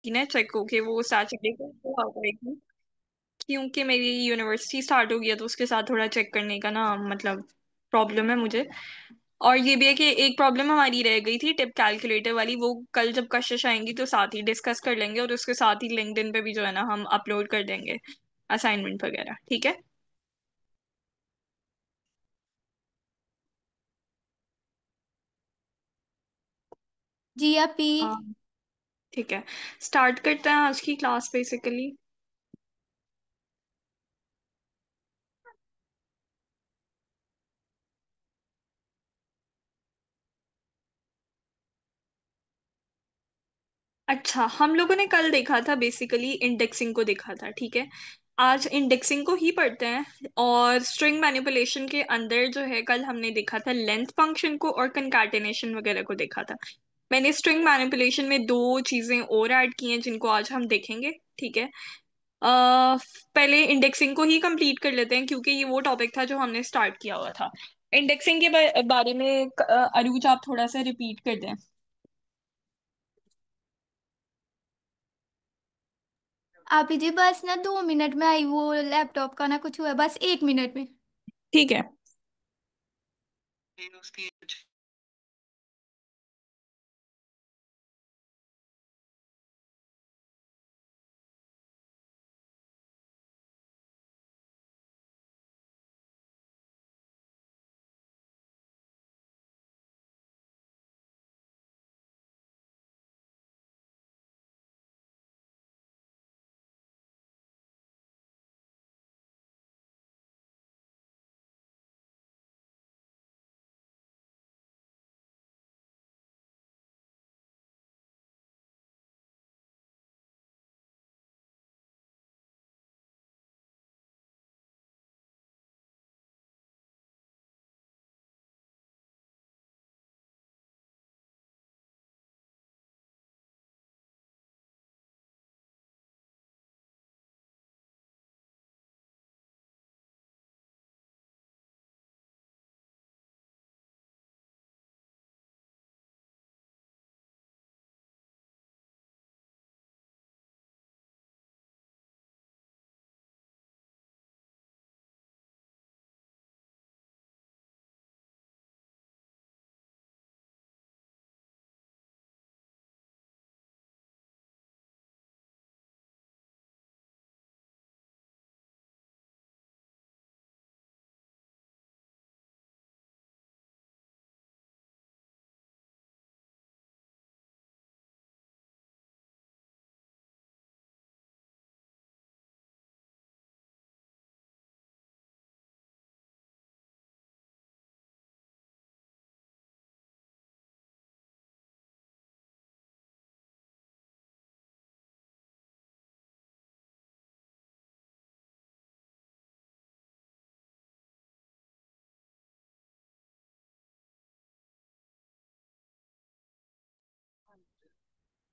कि ना चेक होके वो सैटरडे को वो आ जाएगी। क्योंकि मेरी यूनिवर्सिटी स्टार्ट हो गई है तो उसके साथ थोड़ा चेक करने का ना मतलब प्रॉब्लम है मुझे। और ये भी है कि एक प्रॉब्लम हमारी रह गई थी टिप कैलकुलेटर वाली, वो कल जब कशिश आएंगी तो साथ ही डिस्कस कर लेंगे, और उसके साथ ही लिंक्डइन पे भी जो है ना हम अपलोड कर देंगे असाइनमेंट वगैरह, ठीक है। जी अपी। हाँ ठीक है, स्टार्ट करते हैं आज की क्लास बेसिकली। अच्छा, हम लोगों ने कल देखा था बेसिकली इंडेक्सिंग को देखा था, ठीक है। आज इंडेक्सिंग को ही पढ़ते हैं। और स्ट्रिंग मैनिपुलेशन के अंदर जो है कल हमने देखा था लेंथ फंक्शन को और कंकैटेनेशन वगैरह को देखा था। मैंने स्ट्रिंग मैनिपुलेशन में दो चीजें और ऐड की हैं जिनको आज हम देखेंगे, ठीक है। पहले इंडेक्सिंग को ही कंप्लीट कर लेते हैं क्योंकि ये वो टॉपिक था जो हमने स्टार्ट किया हुआ था। इंडेक्सिंग के बारे में अरूज आप थोड़ा सा रिपीट कर दें। आपी जी बस ना 2 मिनट में आई, वो लैपटॉप का ना कुछ हुआ, बस 1 मिनट में। ठीक है।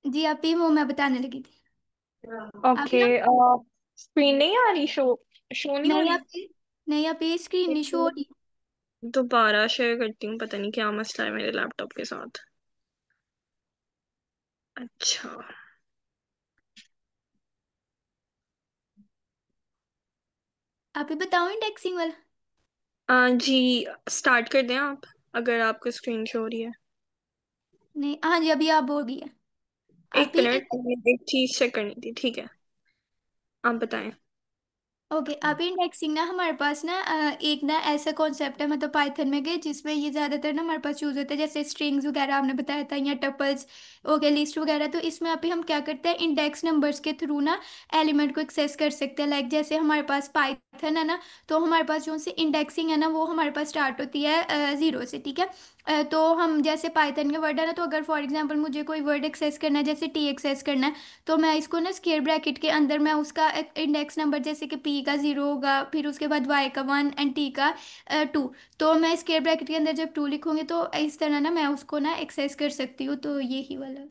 जी अपी, वो मैं बताने लगी थी। आप ओके। ना, स्क्रीन नहीं आ रही, शो शो नहीं हो नहीं रही। अपी, नहीं अपी स्क्रीन नहीं शो हो रही। दोबारा शेयर करती हूँ, पता नहीं क्या मसला है मेरे लैपटॉप के साथ। अच्छा। आप ही बताओ इंडेक्सिंग वाला। जी, स्टार्ट कर दें आप, अगर आपको स्क्रीन शो हो रही है। नहीं, हाँ जी अभी आप हो गई है। आप एक ही मिनट, मुझे एक चीज चेक करनी थी, ठीक है। आप बताएं। ओके, अब इंडेक्सिंग ना हमारे पास ना एक ना ऐसा कॉन्सेप्ट है मतलब पाइथन में के, जिसमें ये ज़्यादातर ना हमारे पास यूज होता है, जैसे स्ट्रिंग्स वगैरह आपने बताया था या टपल्स हो गया, लिस्ट वगैरह। तो इसमें अभी हम क्या करते हैं, इंडेक्स नंबर्स के थ्रू ना एलिमेंट को एक्सेस कर सकते हैं। लाइक जैसे हमारे पास पाइथन है ना, तो हमारे पास जो सी इंडेक्सिंग है ना वो हमारे पास स्टार्ट होती है 0 से, ठीक है। तो हम जैसे पाइथन के वर्ड है ना, तो अगर फॉर एग्जांपल मुझे कोई वर्ड एक्सेस करना है, जैसे टी एक्सेस करना है, तो मैं इसको ना स्क्वायर ब्रैकेट के अंदर मैं उसका इंडेक्स नंबर, जैसे कि पी का 0 होगा, फिर उसके बाद वाई का 1 एंड टी का 2। तो मैं स्क्वायर ब्रैकेट के अंदर जब 2 लिखूंगी तो इस तरह ना मैं उसको ना एक्सेस कर सकती हूँ, तो यही वाला।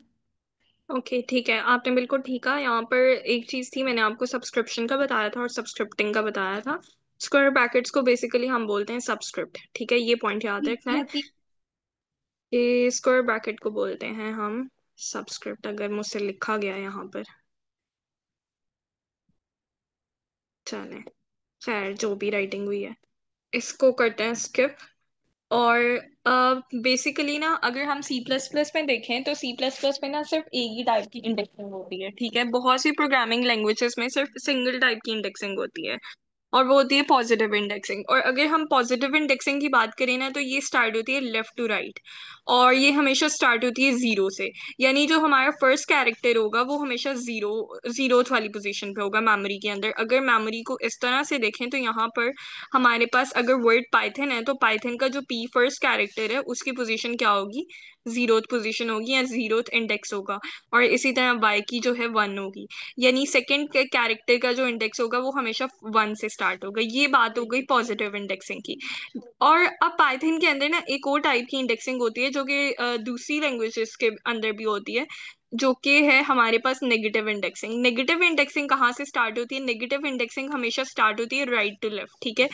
ओके ठीक है, आपने बिल्कुल ठीक कहा। यहाँ पर एक चीज थी, मैंने आपको सब्सक्रिप्शन का बताया था और सब्सक्रिप्टिंग का बताया था। स्क्वायर ब्रैकेट्स को बेसिकली हम बोलते हैं सब्सक्रिप्ट, ठीक है, ये पॉइंट याद रखना जी है। अभी। ये स्क्वायर ब्रैकेट को बोलते हैं हम सबस्क्रिप्ट अगर मुझसे लिखा गया है यहाँ पर, चले, खैर जो भी राइटिंग हुई है इसको करते हैं स्किप। और बेसिकली ना अगर हम सी प्लस प्लस में देखें तो सी प्लस प्लस में ना सिर्फ एक ही टाइप की इंडेक्सिंग होती है, ठीक है। बहुत सी प्रोग्रामिंग लैंग्वेजेस में सिर्फ सिंगल टाइप की इंडेक्सिंग होती है, और वो होती है पॉजिटिव इंडेक्सिंग। और अगर हम पॉजिटिव इंडेक्सिंग की बात करें ना तो ये स्टार्ट होती है लेफ्ट टू राइट, और ये हमेशा स्टार्ट होती है जीरो से। यानी जो हमारा फर्स्ट कैरेक्टर होगा वो हमेशा जीरोथ वाली पोजीशन पे होगा मेमोरी के अंदर। अगर मेमोरी को इस तरह से देखें तो यहाँ पर हमारे पास अगर वर्ड पाइथन है तो पाइथन का जो पी फर्स्ट कैरेक्टर है उसकी पोजीशन क्या होगी, जीरोथ पोजीशन होगी या जीरोथ इंडेक्स होगा। और इसी तरह वाई की जो है वन होगी, यानी सेकंड के कैरेक्टर का जो इंडेक्स होगा वो हमेशा वन से स्टार्ट होगा। ये बात हो गई पॉजिटिव इंडेक्सिंग की। और अब पाइथन के अंदर ना एक और टाइप की इंडेक्सिंग होती है जो कि दूसरी लैंग्वेजेस के अंदर भी होती है, जो कि है हमारे पास नेगेटिव इंडेक्सिंग। नेगेटिव इंडेक्सिंग कहाँ से स्टार्ट होती है, नेगेटिव इंडेक्सिंग हमेशा स्टार्ट होती है राइट टू लेफ्ट, ठीक है।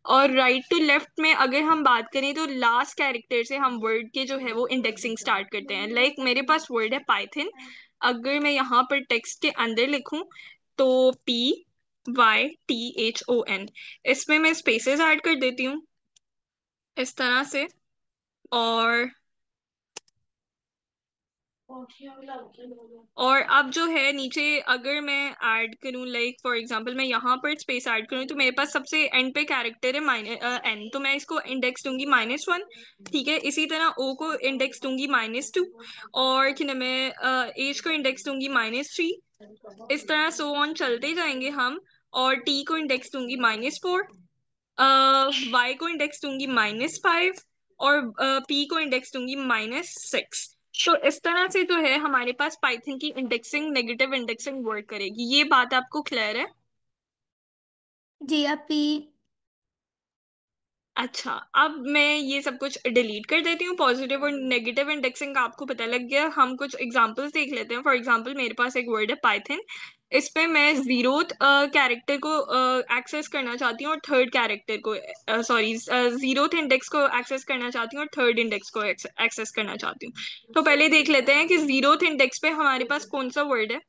और राइट टू लेफ्ट में अगर हम बात करें तो लास्ट कैरेक्टर से हम वर्ड के जो है वो इंडेक्सिंग स्टार्ट करते हैं। लाइक मेरे पास वर्ड है पाइथन, अगर मैं यहाँ पर टेक्स्ट के अंदर लिखूं तो PYTHON, इसमें मैं स्पेसेस ऐड कर देती हूँ इस तरह से। और अब जो है नीचे अगर मैं ऐड करूं, लाइक फॉर एग्जांपल मैं यहाँ पर स्पेस ऐड करूं तो मेरे पास सबसे एंड पे कैरेक्टर है N, तो मैं इसको इंडेक्स दूंगी -1, ठीक है। इसी तरह O को इंडेक्स दूंगी -2, और क्या नाम है H को इंडेक्स दूंगी -3। इस तरह सो ऑन चलते जाएंगे हम। और T को इंडेक्स दूंगी -4, Y को इंडेक्स दूंगी -5, और P को इंडेक्स दूंगी -6। तो इस तरह से जो है हमारे पास पाइथन की इंडेक्सिंग नेगेटिव इंडेक्सिंग वर्क करेगी। ये बात आपको क्लियर है? जी आप भी। अच्छा, अब मैं ये सब कुछ डिलीट कर देती हूँ। पॉजिटिव और नेगेटिव इंडेक्सिंग का आपको पता लग गया। हम कुछ एग्जांपल्स देख लेते हैं। फॉर एग्जांपल मेरे पास एक वर्ड है पाइथन, इस पे मैं जीरोथ कैरेक्टर को एक्सेस करना चाहती हूँ और थर्ड कैरेक्टर को सॉरी जीरोथ इंडेक्स को एक्सेस करना चाहती हूँ और थर्ड इंडेक्स को एक्सेस करना चाहती हूँ। तो पहले देख लेते हैं कि जीरोथ इंडेक्स पे हमारे पास कौन सा वर्ड है,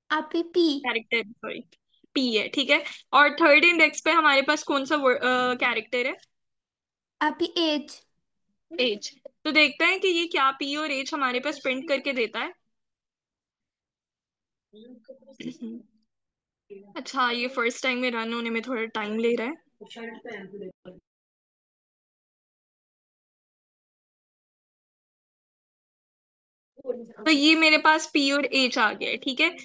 आप भी पी। कैरेक्टर सॉरी, पी है, ठीक है। और थर्ड इंडेक्स पे हमारे पास कौन सा कैरेक्टर है, आप भी एज। एज। तो देखते हैं कि ये क्या पी और एज हमारे पास प्रिंट करके देता है। अच्छा, ये फर्स्ट टाइम में रन होने में थोड़ा टाइम ले रहा है। तो ये मेरे पास पी और एच आ गया है, ठीक है।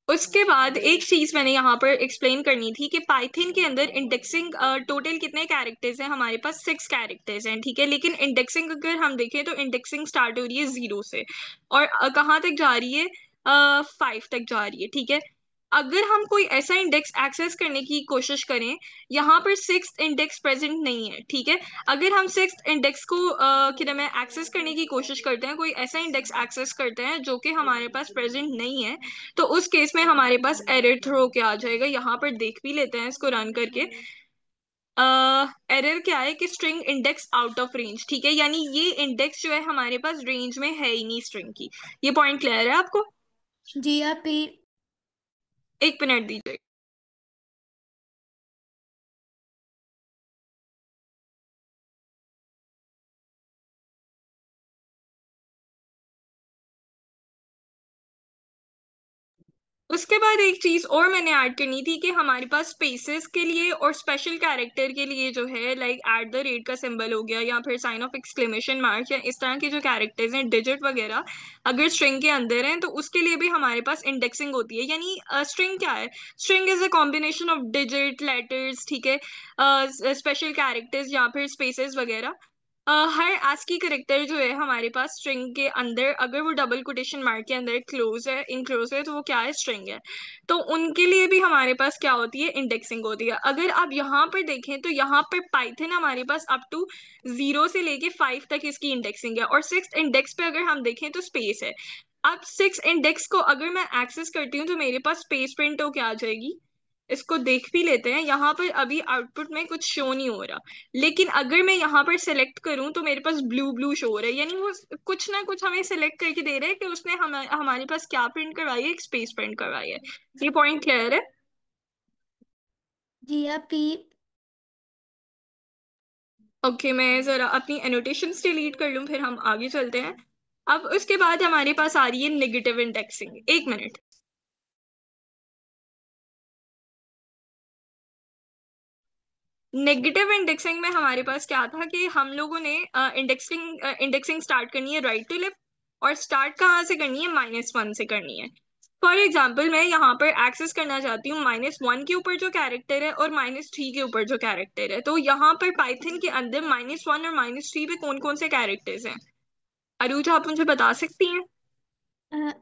उसके बाद एक चीज मैंने यहाँ पर एक्सप्लेन करनी थी कि पाइथन के अंदर इंडेक्सिंग टोटल कितने कैरेक्टर्स हैं, हमारे पास 6 कैरेक्टर्स हैं, ठीक है। लेकिन इंडेक्सिंग अगर हम देखें तो इंडेक्सिंग स्टार्ट हो रही है जीरो से, और कहाँ तक जा रही है, 5 तक जा रही है, ठीक है। अगर हम कोई ऐसा इंडेक्स एक्सेस करने की कोशिश करें, यहाँ पर सिक्स इंडेक्स प्रेजेंट नहीं है, ठीक है। अगर हम सिक्स इंडेक्स को क्या नाम है एक्सेस करने की कोशिश करते हैं, कोई ऐसा इंडेक्स एक्सेस करते हैं जो कि हमारे पास प्रेजेंट नहीं है, तो उस केस में हमारे पास एरर थ्रो के आ जाएगा। यहाँ पर देख भी लेते हैं इसको रन करके। एरर क्या है कि string index out of range, ठीक है। यानी ये इंडेक्स जो है हमारे पास रेंज में है ही नहीं स्ट्रिंग की। ये पॉइंट क्लियर है आपको? जी आप भी। एक मिनट दीजिए। उसके बाद एक चीज और मैंने ऐड करनी थी कि हमारे पास स्पेसेस के लिए और स्पेशल कैरेक्टर के लिए जो है लाइक @ का सिंबल हो गया या फिर साइन ऑफ एक्सक्लेमेशन मार्क या इस तरह के जो कैरेक्टर्स हैं डिजिट वगैरह, अगर स्ट्रिंग के अंदर हैं तो उसके लिए भी हमारे पास इंडेक्सिंग होती है। यानी स्ट्रिंग क्या है, string is a combination of digit letters, ठीक है, स्पेशल कैरेक्टर्स या फिर स्पेसेस वगैरह। हर ASCII करेक्टर जो है हमारे पास स्ट्रिंग के अंदर अगर वो डबल कोटेशन मार्क के अंदर क्लोज है इनक्लोज है तो वो क्या है, स्ट्रिंग है। तो उनके लिए भी हमारे पास क्या होती है, इंडेक्सिंग होती है। अगर आप यहाँ पर देखें तो यहाँ पर पाइथन हमारे पास अप टू जीरो से लेके 5 तक इसकी इंडेक्सिंग है, और सिक्स इंडेक्स पे अगर हम देखें तो स्पेस है। अब सिक्स इंडेक्स को अगर मैं एक्सेस करती हूँ तो मेरे पास स्पेस प्रिंट हो क्या आ जाएगी, इसको देख भी लेते हैं। यहाँ पर अभी आउटपुट में कुछ शो नहीं हो रहा, लेकिन अगर मैं यहाँ पर सेलेक्ट करूँ तो मेरे पास ब्लू ब्लू शो हो रहा है, यानी वो कुछ ना कुछ हमें सेलेक्ट करके दे रहा है कि उसने हमारे पास क्या प्रिंट करवाई है, एक स्पेस प्रिंट करवाई है। ये पॉइंट क्लियर है? जी आप पी। ओके, मैं जरा अपनी एनोटेशंस डिलीट कर लूँ, फिर हम आगे चलते हैं। अब उसके बाद हमारे पास आ रही है नेगेटिव इंडेक्सिंग। एक मिनट। नेगेटिव इंडेक्सिंग में हमारे पास क्या था कि हम लोगों ने इंडेक्सिंग स्टार्ट करनी है राइट टू लेफ्ट, और स्टार्ट कहाँ से करनी है, -1 से करनी है। फॉर एग्जाम्पल मैं यहाँ पर एक्सेस करना चाहती हूँ -1 के ऊपर जो कैरेक्टर है और -3 के ऊपर जो कैरेक्टर है। तो यहाँ पर पाइथन के अंदर -1 और -3 पे कौन कौन से कैरेक्टर्स हैं? अरूज, आप मुझे बता सकती हैं?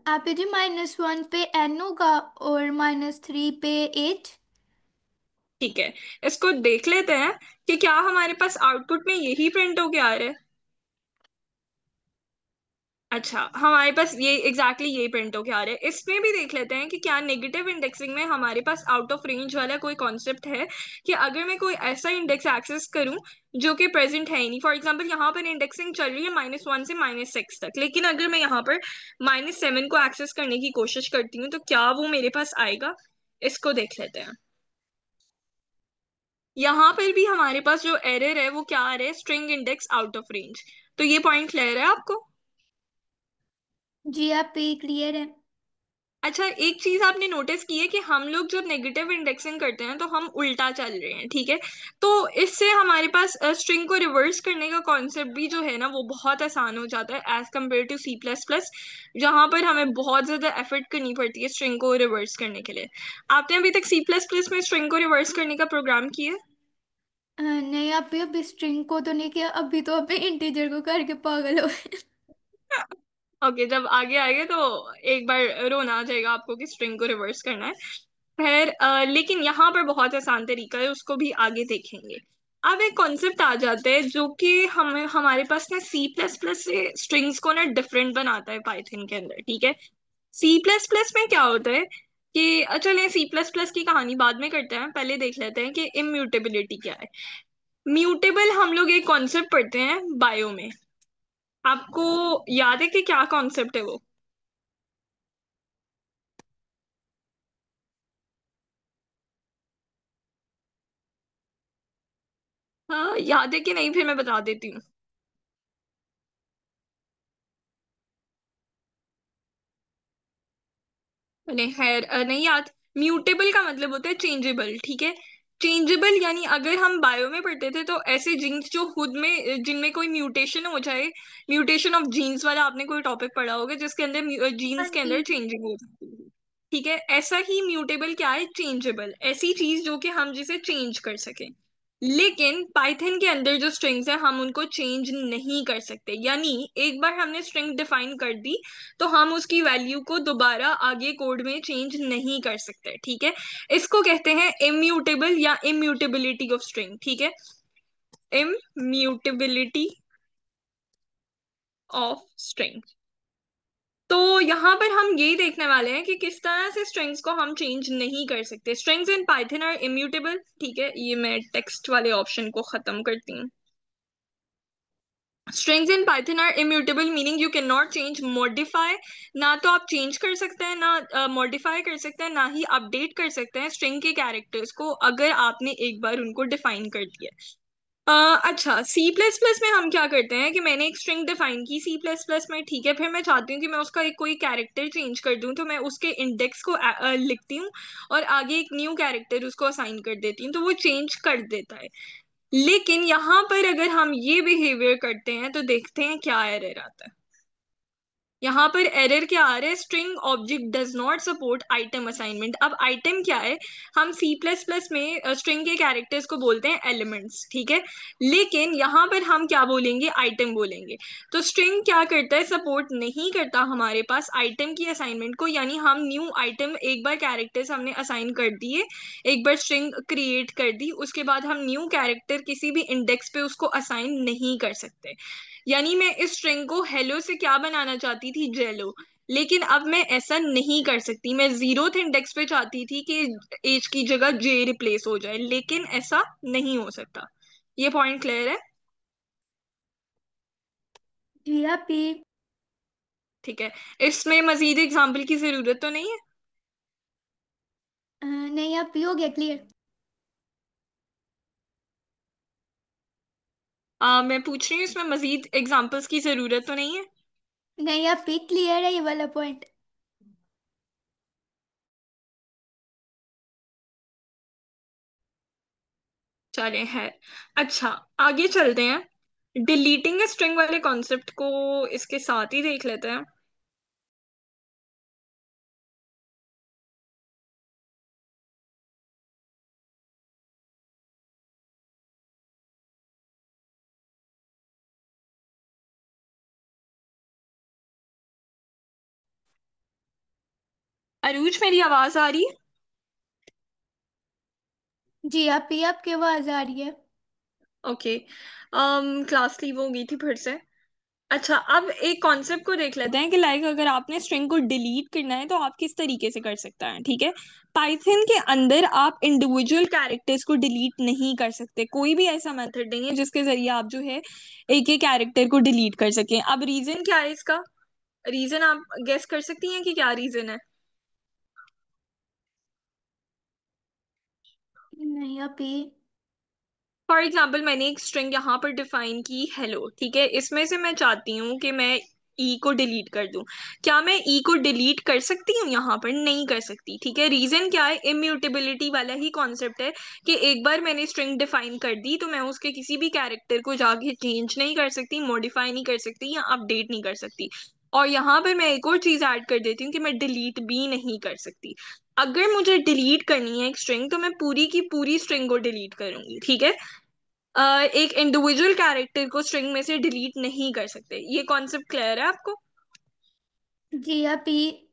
आप जी -1 पे एन होगा और -3 पे एट। ठीक है, इसको देख लेते हैं कि क्या हमारे पास आउटपुट में यही प्रिंट होके आ रहा है। अच्छा, हमारे पास ये यही प्रिंट होके आ रहा है। इसमें भी देख लेते हैं कि क्या नेगेटिव इंडेक्सिंग में हमारे पास आउट ऑफ रेंज वाला कोई कॉन्सेप्ट है, कि अगर मैं कोई ऐसा इंडेक्स एक्सेस करूं जो कि प्रेजेंट है ही नहीं। फॉर एग्जांपल यहाँ पर इंडेक्सिंग चल रही है -1 से -6 तक, लेकिन अगर मैं यहाँ पर -7 को एक्सेस करने की कोशिश करती हूँ तो क्या वो मेरे पास आएगा? इसको देख लेते हैं। यहाँ पर भी हमारे पास जो एरर है वो क्या आ रहा है, string index out of range. तो ये पॉइंट क्लियर है आपको? जी आप पी क्लियर है। अच्छा, एक चीज आपने नोटिस की है कि हम लोग जब नेगेटिव इंडेक्सिंग करते हैं तो हम उल्टा चल रहे हैं, ठीक है? तो इससे हमारे पास स्ट्रिंग को रिवर्स करने का कॉन्सेप्ट भी जो है ना वो बहुत आसान हो जाता है एज कम्पेयर टू C++, जहां पर हमें बहुत ज्यादा एफर्ट करनी पड़ती है स्ट्रिंग को रिवर्स करने के लिए। आपने अभी तक C++ में स्ट्रिंग को रिवर्स करने का प्रोग्राम किया है? नहीं आप भी अभी स्ट्रिंग को तो नहीं किया, अभी तो अभी इंटीजर को करके पागल हो। ओके, जब आगे आएगा तो एक बार रोना आ जाएगा आपको कि स्ट्रिंग को रिवर्स करना है। खैर, लेकिन यहाँ पर बहुत आसान तरीका है, उसको भी आगे देखेंगे। अब एक कॉन्सेप्ट आ जाता है जो कि हमें हमारे पास ना C++ से स्ट्रिंग्स को ना डिफरेंट बनाता है पाइथन के अंदर, ठीक है? C++ में क्या होता है कि चलिए C++ की कहानी बाद में करते हैं, पहले देख लेते हैं कि इम्यूटेबिलिटी क्या है। म्यूटेबल हम लोग एक कॉन्सेप्ट पढ़ते हैं बायो में। आपको याद है कि क्या कॉन्सेप्ट है वो? हाँ, याद है कि नहीं? फिर मैं बता देती हूँ। नहीं, खैर, नहीं याद। म्यूटेबल का मतलब होता है चेंजेबल, ठीक है? चेंजेबल यानी अगर हम बायो में पढ़ते थे तो ऐसे जीन्स जो खुद में जिनमें कोई म्यूटेशन हो जाए, म्यूटेशन ऑफ जीन्स वाला आपने कोई टॉपिक पढ़ा होगा जिसके अंदर हाँ जीन्स के अंदर जी। चेंजिंग हो जाती है। ठीक है, ऐसा ही म्यूटेबल क्या है, चेंजेबल, ऐसी चीज जो कि हम जिसे चेंज कर सकें। लेकिन पाइथन के अंदर जो स्ट्रिंग्स है हम उनको चेंज नहीं कर सकते, यानी एक बार हमने स्ट्रिंग डिफाइन कर दी तो हम उसकी वैल्यू को दोबारा आगे कोड में चेंज नहीं कर सकते, ठीक है? इसको कहते हैं इम्यूटेबल या इम्यूटेबिलिटी ऑफ स्ट्रिंग, ठीक है? Immutability of string. तो यहाँ पर हम यही देखने वाले हैं कि किस तरह से स्ट्रिंग्स को हम चेंज नहीं कर सकते। Strings in Python are immutable, ठीक है? ये मैं टेक्स्ट वाले ऑप्शन को खत्म करती हूँ। Strings in Python are immutable meaning you can not change modify. ना तो आप चेंज कर सकते हैं, ना मॉडिफाई कर सकते हैं, ना ही अपडेट कर सकते हैं स्ट्रिंग के कैरेक्टर्स को अगर आपने एक बार उनको डिफाइन कर दिया। अच्छा, C++ में हम क्या करते हैं कि मैंने एक स्ट्रिंग डिफाइन की C++ में, ठीक है? फिर मैं चाहती हूँ कि मैं उसका एक कोई कैरेक्टर चेंज कर दूँ, तो मैं उसके इंडेक्स को लिखती हूँ और आगे एक न्यू कैरेक्टर उसको असाइन कर देती हूँ, तो वो चेंज कर देता है। लेकिन यहाँ पर अगर हम ये बिहेवियर करते हैं तो देखते हैं क्या एरर आता है। यहाँ पर एरर क्या आ रहा है, string object does not support item assignment. अब आइटम क्या है, हम C++ में स्ट्रिंग के कैरेक्टर्स को बोलते हैं एलिमेंट्स, ठीक है? लेकिन यहाँ पर हम क्या बोलेंगे, आइटम बोलेंगे। तो स्ट्रिंग क्या करता है, सपोर्ट नहीं करता हमारे पास आइटम की असाइनमेंट को, यानी हम न्यू आइटम एक बार कैरेक्टर्स हमने असाइन कर दिए, एक बार स्ट्रिंग क्रिएट कर दी, उसके बाद हम न्यू कैरेक्टर किसी भी इंडेक्स पे उसको असाइन नहीं कर सकते। यानी मैं इस स्ट्रिंग को हेलो से क्या बनाना चाहती थी, जेलो। लेकिन अब मैं ऐसा नहीं कर सकती, मैं जीरोथ इंडेक्स पे चाहती थी कि एज की जगह जे रिप्लेस हो जाए, लेकिन ऐसा नहीं हो सकता। ये पॉइंट क्लियर है? जी आप पी। ठीक है। इसमें मजीद एग्जाम्पल की जरूरत तो नहीं है? नहीं आप पी, हो गया क्लियर। मैं पूछ रही हूँ इसमें मजीद एग्जाम्पल्स की जरूरत तो नहीं है? नहीं आप पी, क्लियर है ये वाला पॉइंट। चले है। अच्छा, आगे चलते हैं। डिलीटिंग स्ट्रिंग वाले कॉन्सेप्ट को इसके साथ ही देख लेते हैं। अरूज, मेरी आवाज आ रही है? जी आप पी, आपकी आवाज आ रही है। ओके। क्लास लीव हो गई थी फिर से। अच्छा, अब एक कॉन्सेप्ट को देख लेते हैं कि लाइक अगर आपने स्ट्रिंग को डिलीट करना है तो आप किस तरीके से कर सकते हैं, ठीक है। पाइथन के अंदर आप इंडिविजुअल कैरेक्टर्स को डिलीट नहीं कर सकते, कोई भी ऐसा मेथड नहीं है जिसके जरिए आप जो है एक एक कैरेक्टर को डिलीट कर सकें। अब रीजन क्या है इसका? रीजन आप गेस कर सकती हैं कि क्या रीजन है? नहीं आप पी। फॉर एग्जाम्पल, मैंने एक स्ट्रिंग यहाँ पर डिफाइन की हेलो, ठीक है। इसमें से मैं चाहती हूँ कि मैं ई को डिलीट कर दूं। क्या मैं ई को डिलीट कर सकती हूँ? यहाँ पर नहीं कर सकती, ठीक है। रीजन क्या है? इम्यूटेबिलिटी वाला ही कॉन्सेप्ट है कि एक बार मैंने स्ट्रिंग डिफाइन कर दी तो मैं उसके किसी भी कैरेक्टर को जाके चेंज नहीं कर सकती, मॉडिफाई नहीं कर सकती या अपडेट नहीं कर सकती। और यहाँ पर मैं एक और चीज ऐड कर देती हूँ कि मैं डिलीट भी नहीं कर सकती। अगर मुझे डिलीट करनी है एक स्ट्रिंग तो मैं पूरी की पूरी स्ट्रिंग को डिलीट करूंगी, ठीक है। एक इंडिविजुअल कैरेक्टर को स्ट्रिंग में से डिलीट नहीं कर सकते। ये कॉन्सेप्ट क्लियर है आपको? जी आप पी।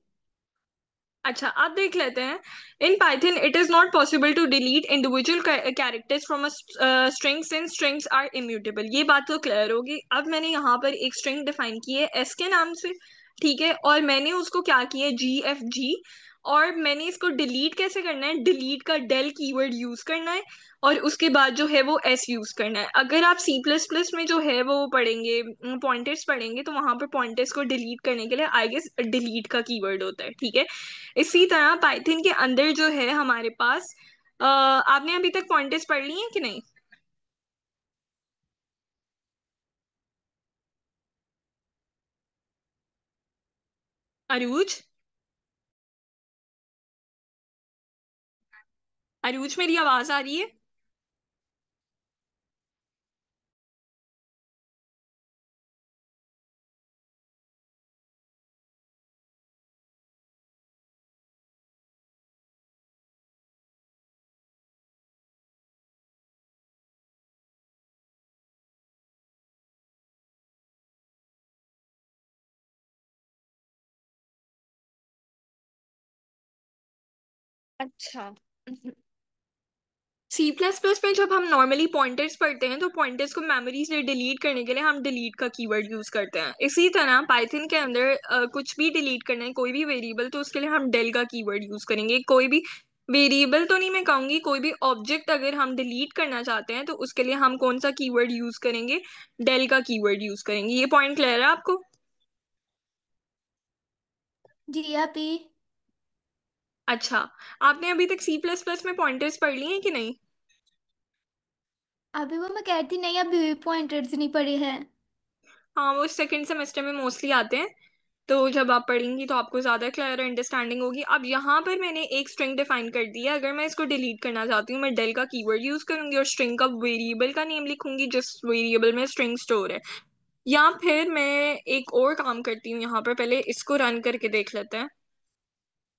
अच्छा, अब देख लेते हैं। In Python it is not possible to delete individual characters from a string since strings are immutable. ये बात तो क्लियर होगी। अब मैंने यहाँ पर एक स्ट्रिंग डिफाइन की है एस के नाम से, ठीक है। और मैंने उसको क्या किया, जी एफ जी। और मैंने इसको डिलीट कैसे करना है? डिलीट का डेल कीवर्ड यूज करना है, और उसके बाद जो है वो एस यूज करना है। अगर आप सी प्लस प्लस में जो है वो पढ़ेंगे, पॉइंटर्स पढ़ेंगे, तो वहां पर पॉइंटर्स को डिलीट करने के लिए आई गेस डिलीट का कीवर्ड होता है, ठीक है। इसी तरह पाइथन के अंदर जो है हमारे पास आपने अभी तक पॉइंटर्स पढ़ ली हैं कि नहीं? अरूज, अरूज, मेरी आवाज आ रही है? अच्छा। सी प्लस प्लस में जब हम नॉर्मली पॉइंटर्स पढ़ते हैं तो पॉइंटर्स को मेमोरी से डिलीट करने के लिए हम डिलीट का कीवर्ड यूज करते हैं। इसी तरह पाइथन के अंदर कुछ भी डिलीट करना है, कोई भी वेरिएबल, तो उसके लिए हम डेल का कीवर्ड यूज करेंगे। कोई भी वेरिएबल तो नहीं मैं कहूंगी, कोई भी ऑब्जेक्ट अगर हम डिलीट करना चाहते हैं तो उसके लिए हम कौन सा कीवर्ड यूज करेंगे? डेल का कीवर्ड यूज करेंगे। ये पॉइंट क्लियर है आपको? जी आप पी। अच्छा, आपने अभी तक सी प्लस प्लस में पॉइंटर्स पढ़ लिए हैं कि नहीं? अभी वो मैं कहती नहीं, अभी पॉइंटर्स नहीं पड़े हैं। हाँ, वो सेकंड सेमेस्टर में मोस्टली आते हैं। तो जब आप पढ़ेंगी तो आपको ज्यादा क्लियर अंडरस्टैंडिंग होगी। अब यहाँ पर मैंने एक स्ट्रिंग डिफाइन कर दी है। अगर मैं इसको डिलीट करना चाहती हूँ, मैं डेल का कीवर्ड यूज करूंगी और स्ट्रिंग का वेरिएबल का नेम लिखूंगी जिस वेरिएबल में स्ट्रिंग स्टोर है। या फिर मैं एक और काम करती हूँ, यहाँ पर पहले इसको रन करके देख लेते हैं।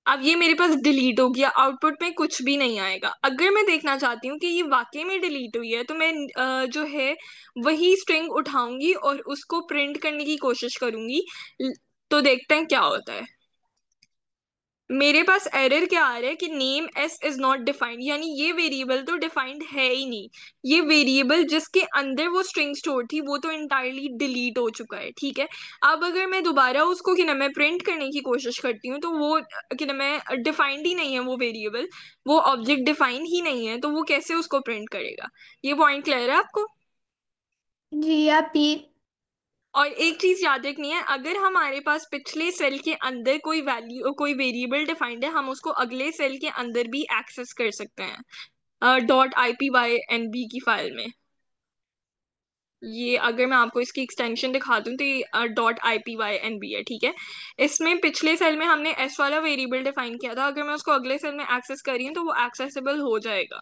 अब ये मेरे पास डिलीट हो गया, आउटपुट में कुछ भी नहीं आएगा। अगर मैं देखना चाहती हूँ कि ये वाकई में डिलीट हुई है तो मैं जो है वही स्ट्रिंग उठाऊंगी और उसको प्रिंट करने की कोशिश करूंगी। तो देखते हैं क्या होता है। मेरे पास एरर क्या आ रहा है कि name S is not defined, यानी ये वेरिएबल तो डिफाइंड है ही नहीं। ये वेरिएबल जिसके अंदर वो स्ट्रिंग स्टोर थी वो तो इंटायरली डिलीट हो चुका है, ठीक है। अब अगर मैं दोबारा उसको कि ना मैं प्रिंट करने की कोशिश करती हूँ तो वो कि ना मैं डिफाइंड ही नहीं है वो वेरिएबल, वो ऑब्जेक्ट डिफाइन ही नहीं है, तो वो कैसे उसको प्रिंट करेगा? ये पॉइंट क्लियर है आपको? जी आप भी। और एक चीज याद रखनी है, अगर हमारे पास पिछले सेल के अंदर कोई वैल्यू कोई वेरिएबल डिफाइंड है, हम उसको अगले सेल के अंदर भी एक्सेस कर सकते हैं .ipynb की फाइल में। ये अगर मैं आपको इसकी एक्सटेंशन दिखा दूं तो ये .ipynb है, ठीक है। इसमें पिछले सेल में हमने एस वाला वेरिएबल डिफाइन किया था, अगर मैं उसको अगले सेल में एक्सेस कर रही हूँ तो वो एक्सेसिबल हो जाएगा,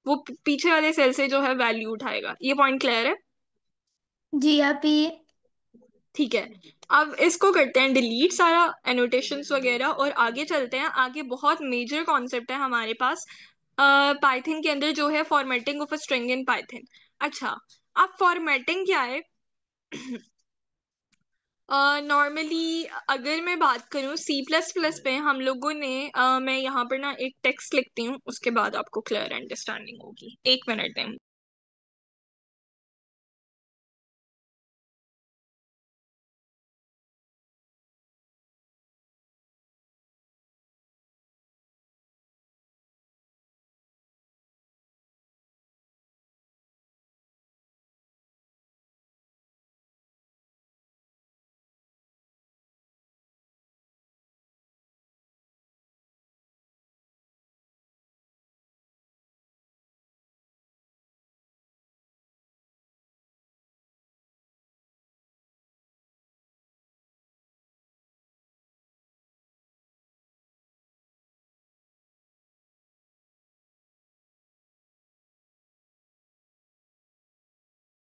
वो पीछे वाले सेल से जो है वैल्यू उठाएगा। ये पॉइंट क्लियर है? जी आप भी। ठीक है। अब इसको करते हैं डिलीट सारा एनोटेशंस वगैरह और आगे चलते हैं। आगे बहुत मेजर कॉन्सेप्ट है हमारे पास पाइथन के अंदर, जो है formatting of a string in Python. अच्छा, अब फॉर्मेटिंग क्या है? नॉर्मली अगर मैं बात करूं सी प्लस प्लस पे हम लोगों ने मैं यहाँ पर ना एक टेक्स्ट लिखती हूँ, उसके बाद आपको क्लियर अंडरस्टैंडिंग होगी। एक मिनट दें।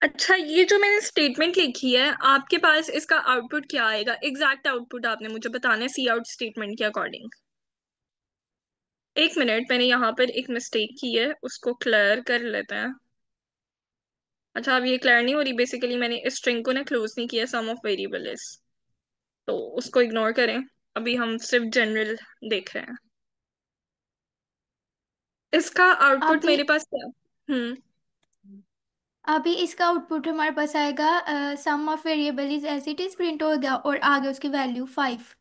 अच्छा, ये जो मैंने स्टेटमेंट लिखी है आपके पास, इसका आउटपुट क्या आएगा? एग्जैक्ट आउटपुट आपने मुझे बताना है सी आउट स्टेटमेंट के अकॉर्डिंग। एक मिनट, मैंने यहाँ पर एक मिस्टेक की है, उसको क्लियर कर लेते हैं। अच्छा, अब ये क्लियर नहीं हो रही, बेसिकली मैंने इस स्ट्रिंग को ना क्लोज नहीं किया, सम ऑफ वेरिएबल इज, तो उसको इग्नोर करें। अभी हम सिर्फ जनरल देख रहे हैं। इसका आउटपुट अभी मेरे पास क्या? हम्म। अभी इसका आउटपुट हमारे पास आएगा, sum of variable is as it is print हो गया और आगे उसकी वैल्यू 5।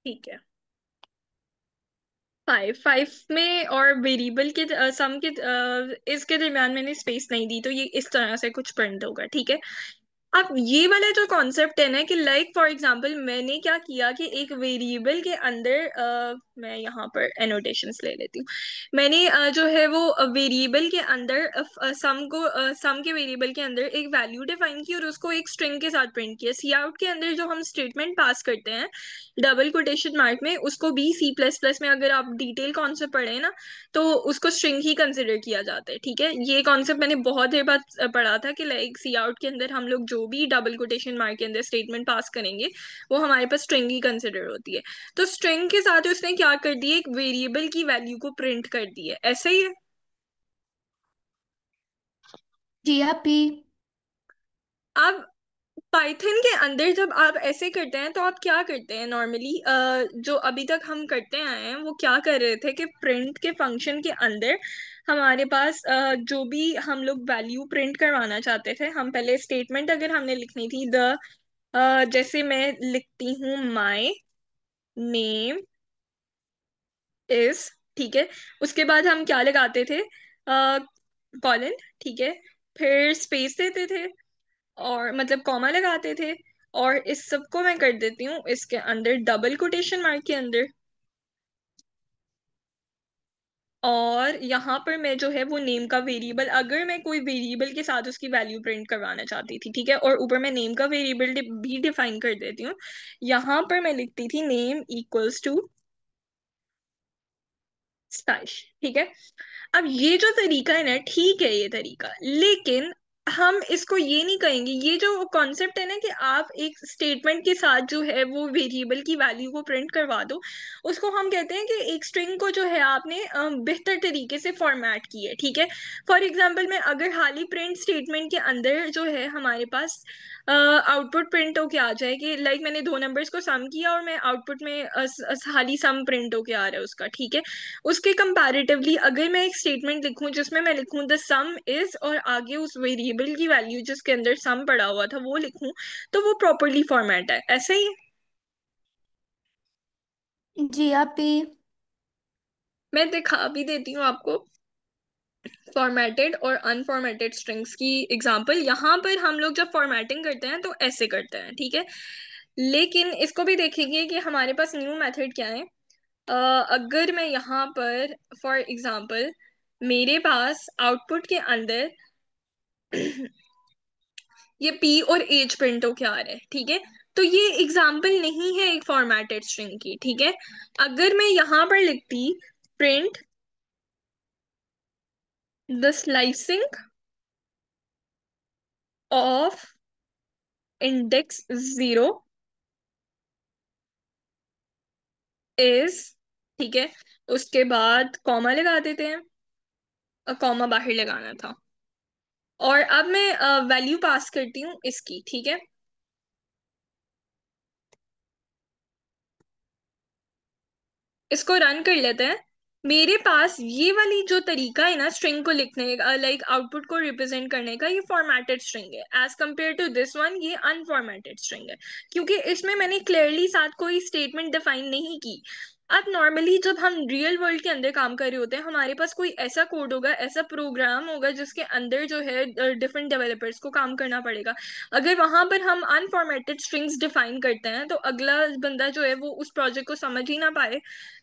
ठीक है। फाइव फाइव में और वेरिएबल के सम के इसके दरमियान मैंने स्पेस नहीं दी, तो ये इस तरह से कुछ प्रिंट होगा, ठीक है। अब ये वाला जो कॉन्सेप्ट है ना कि लाइक फॉर एग्जांपल मैंने क्या किया कि एक वेरिएबल के अंदर मैं यहाँ पर एनोटेशंस ले लेती हूँ। मैंने जो है वो वेरिएबल के अंदर सम के वेरिएबल के अंदर एक वैल्यू डिफाइन की और उसको एक स्ट्रिंग के साथ प्रिंट किया। सी आउट के अंदर जो हम स्टेटमेंट पास करते हैं डबल कोटेशन मार्क में, उसको भी सी प्लस प्लस में अगर आप डिटेल कॉन्सेप्ट पढ़े ना तो उसको स्ट्रिंग ही कंसिडर किया जाता है, ठीक है। ये कॉन्सेप्ट मैंने बहुत देर बाद पढ़ा था कि लाइक सी आउट के अंदर हम लोग जो भी डबल कोटेशन मार्क के अंदर स्टेटमेंट पास करेंगे वो हमारे पास स्ट्रिंग ही कंसिडर होती है। तो स्ट्रिंग के साथ उसने क्या कर दिया, एक वेरिएबल की वैल्यू को प्रिंट कर दिया, ऐसा ही है। जी आप भी। अब पाइथन के अंदर जब आप ऐसे करते हैं तो आप क्या करते हैं नॉर्मली, जो अभी तक हम करते आए हैं वो क्या कर रहे थे कि प्रिंट के फंक्शन के अंदर हमारे पास जो भी हम लोग वैल्यू प्रिंट करवाना चाहते थे, हम पहले स्टेटमेंट अगर हमने लिखनी थी जैसे मैं लिखती हूँ माई नेम इज, ठीक है। उसके बाद हम क्या लगाते थे, कॉलन, ठीक है। फिर स्पेस देते थे और मतलब कॉमा लगाते थे, और इस सबको मैं कर देती हूँ इसके अंदर डबल कोटेशन मार्क के अंदर। और यहाँ पर मैं जो है वो नेम का वेरिएबल, अगर मैं कोई वेरिएबल के साथ उसकी वैल्यू प्रिंट करवाना चाहती थी, ठीक है, और ऊपर मैं नेम का वेरिएबल भी डिफाइन कर देती हूँ। यहाँ पर मैं लिखती थी नेम इक्वल्स टू स्टाइश, ठीक है। अब ये जो तरीका है ना, ठीक है ये तरीका, लेकिन हम इसको ये नहीं कहेंगे। ये जो कॉन्सेप्ट है ना कि आप एक स्टेटमेंट के साथ जो है वो वेरिएबल की वैल्यू को प्रिंट करवा दो, उसको हम कहते हैं कि एक स्ट्रिंग को जो है आपने बेहतर तरीके से फॉर्मेट किया है, ठीक है। फॉर एग्जाम्पल मैं अगर हाल ही प्रिंट स्टेटमेंट के अंदर जो है हमारे पास आउटपुट प्रिंट होके आ जाए कि लाइक मैंने दो नंबर्स को सम किया और मैं आउटपुट में खाली सम प्रिंट होके आ रहा है उसका, ठीक है। उसके कंपैरेटिवली अगर मैं एक स्टेटमेंट लिखूं जिसमें मैं लिखूं द सम इज और आगे उस वेरिएबल की वैल्यू जिसके अंदर सम पड़ा हुआ था वो लिखूं, तो वो प्रॉपरली फॉर्मेट है, ऐसे ही। जी आप भी। मैं दिखा भी देती हूँ आपको फॉर्मेटेड और अनफॉर्मेटेड स्ट्रिंग्स की एग्जांपल। यहाँ पर हम लोग जब फॉर्मेटिंग करते हैं तो ऐसे करते हैं, ठीक है। लेकिन इसको भी देखेंगे कि हमारे पास न्यू मेथड क्या है। अगर मैं यहाँ पर फॉर एग्जांपल मेरे पास आउटपुट के अंदर ये पी और एज प्रिंट होके आ रहा है, ठीक है। तो ये एग्जांपल नहीं है एक फॉर्मेटेड स्ट्रिंग की, ठीक है। अगर मैं यहाँ पर लिखती print the slicing of index zero is, ठीक है, उसके बाद कॉमा लगा देते हैं, कॉमा बाहर लगाना था। और अब मैं वैल्यू पास करती हूँ इसकी, ठीक है। इसको रन कर लेते हैं। मेरे पास ये वाली जो तरीका है ना स्ट्रिंग को लिखने का, लाइक आउटपुट को रिप्रेजेंट करने का, ये फॉर्मेटेड स्ट्रिंग है। As compare to this one ये अनफॉर्मेटेड स्ट्रिंग है, क्योंकि इसमें मैंने क्लियरली साथ कोई स्टेटमेंट डिफाइन नहीं की। अब नॉर्मली जब हम रियल वर्ल्ड के अंदर काम कर रहे होते हैं हमारे पास कोई ऐसा कोड होगा, ऐसा प्रोग्राम होगा जिसके अंदर जो है डिफरेंट डेवलपर्स को काम करना पड़ेगा। अगर वहां पर हम अनफॉर्मेटेड स्ट्रिंग्स डिफाइन करते हैं तो अगला बंदा जो है वो उस प्रोजेक्ट को समझ ही ना पाए,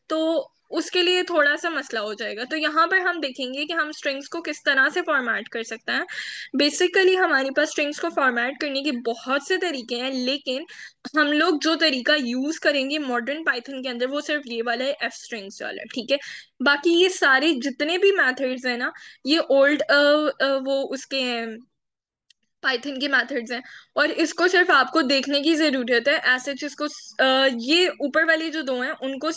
तो उसके लिए थोड़ा सा मसला हो जाएगा। तो यहाँ पर हम देखेंगे कि हम स्ट्रिंग्स को किस तरह से फॉर्मेट कर सकते हैं। बेसिकली हमारे पास स्ट्रिंग्स को फॉर्मेट करने के बहुत से तरीके हैं, लेकिन हम लोग जो तरीका यूज करेंगे मॉडर्न पाइथन के अंदर वो सिर्फ ये वाला है, एफ स्ट्रिंग्स वाला, ठीक है। बाकी ये सारे जितने भी मेथड्स हैं ना, ये ओल्ड वो उसके हैं, पाइथन के मेथड्स हैं। और इसको सिर्फ आपको देखने की जरूरत है, ऐसे जिसको ये ऊपर वाले जो दो हैं उनको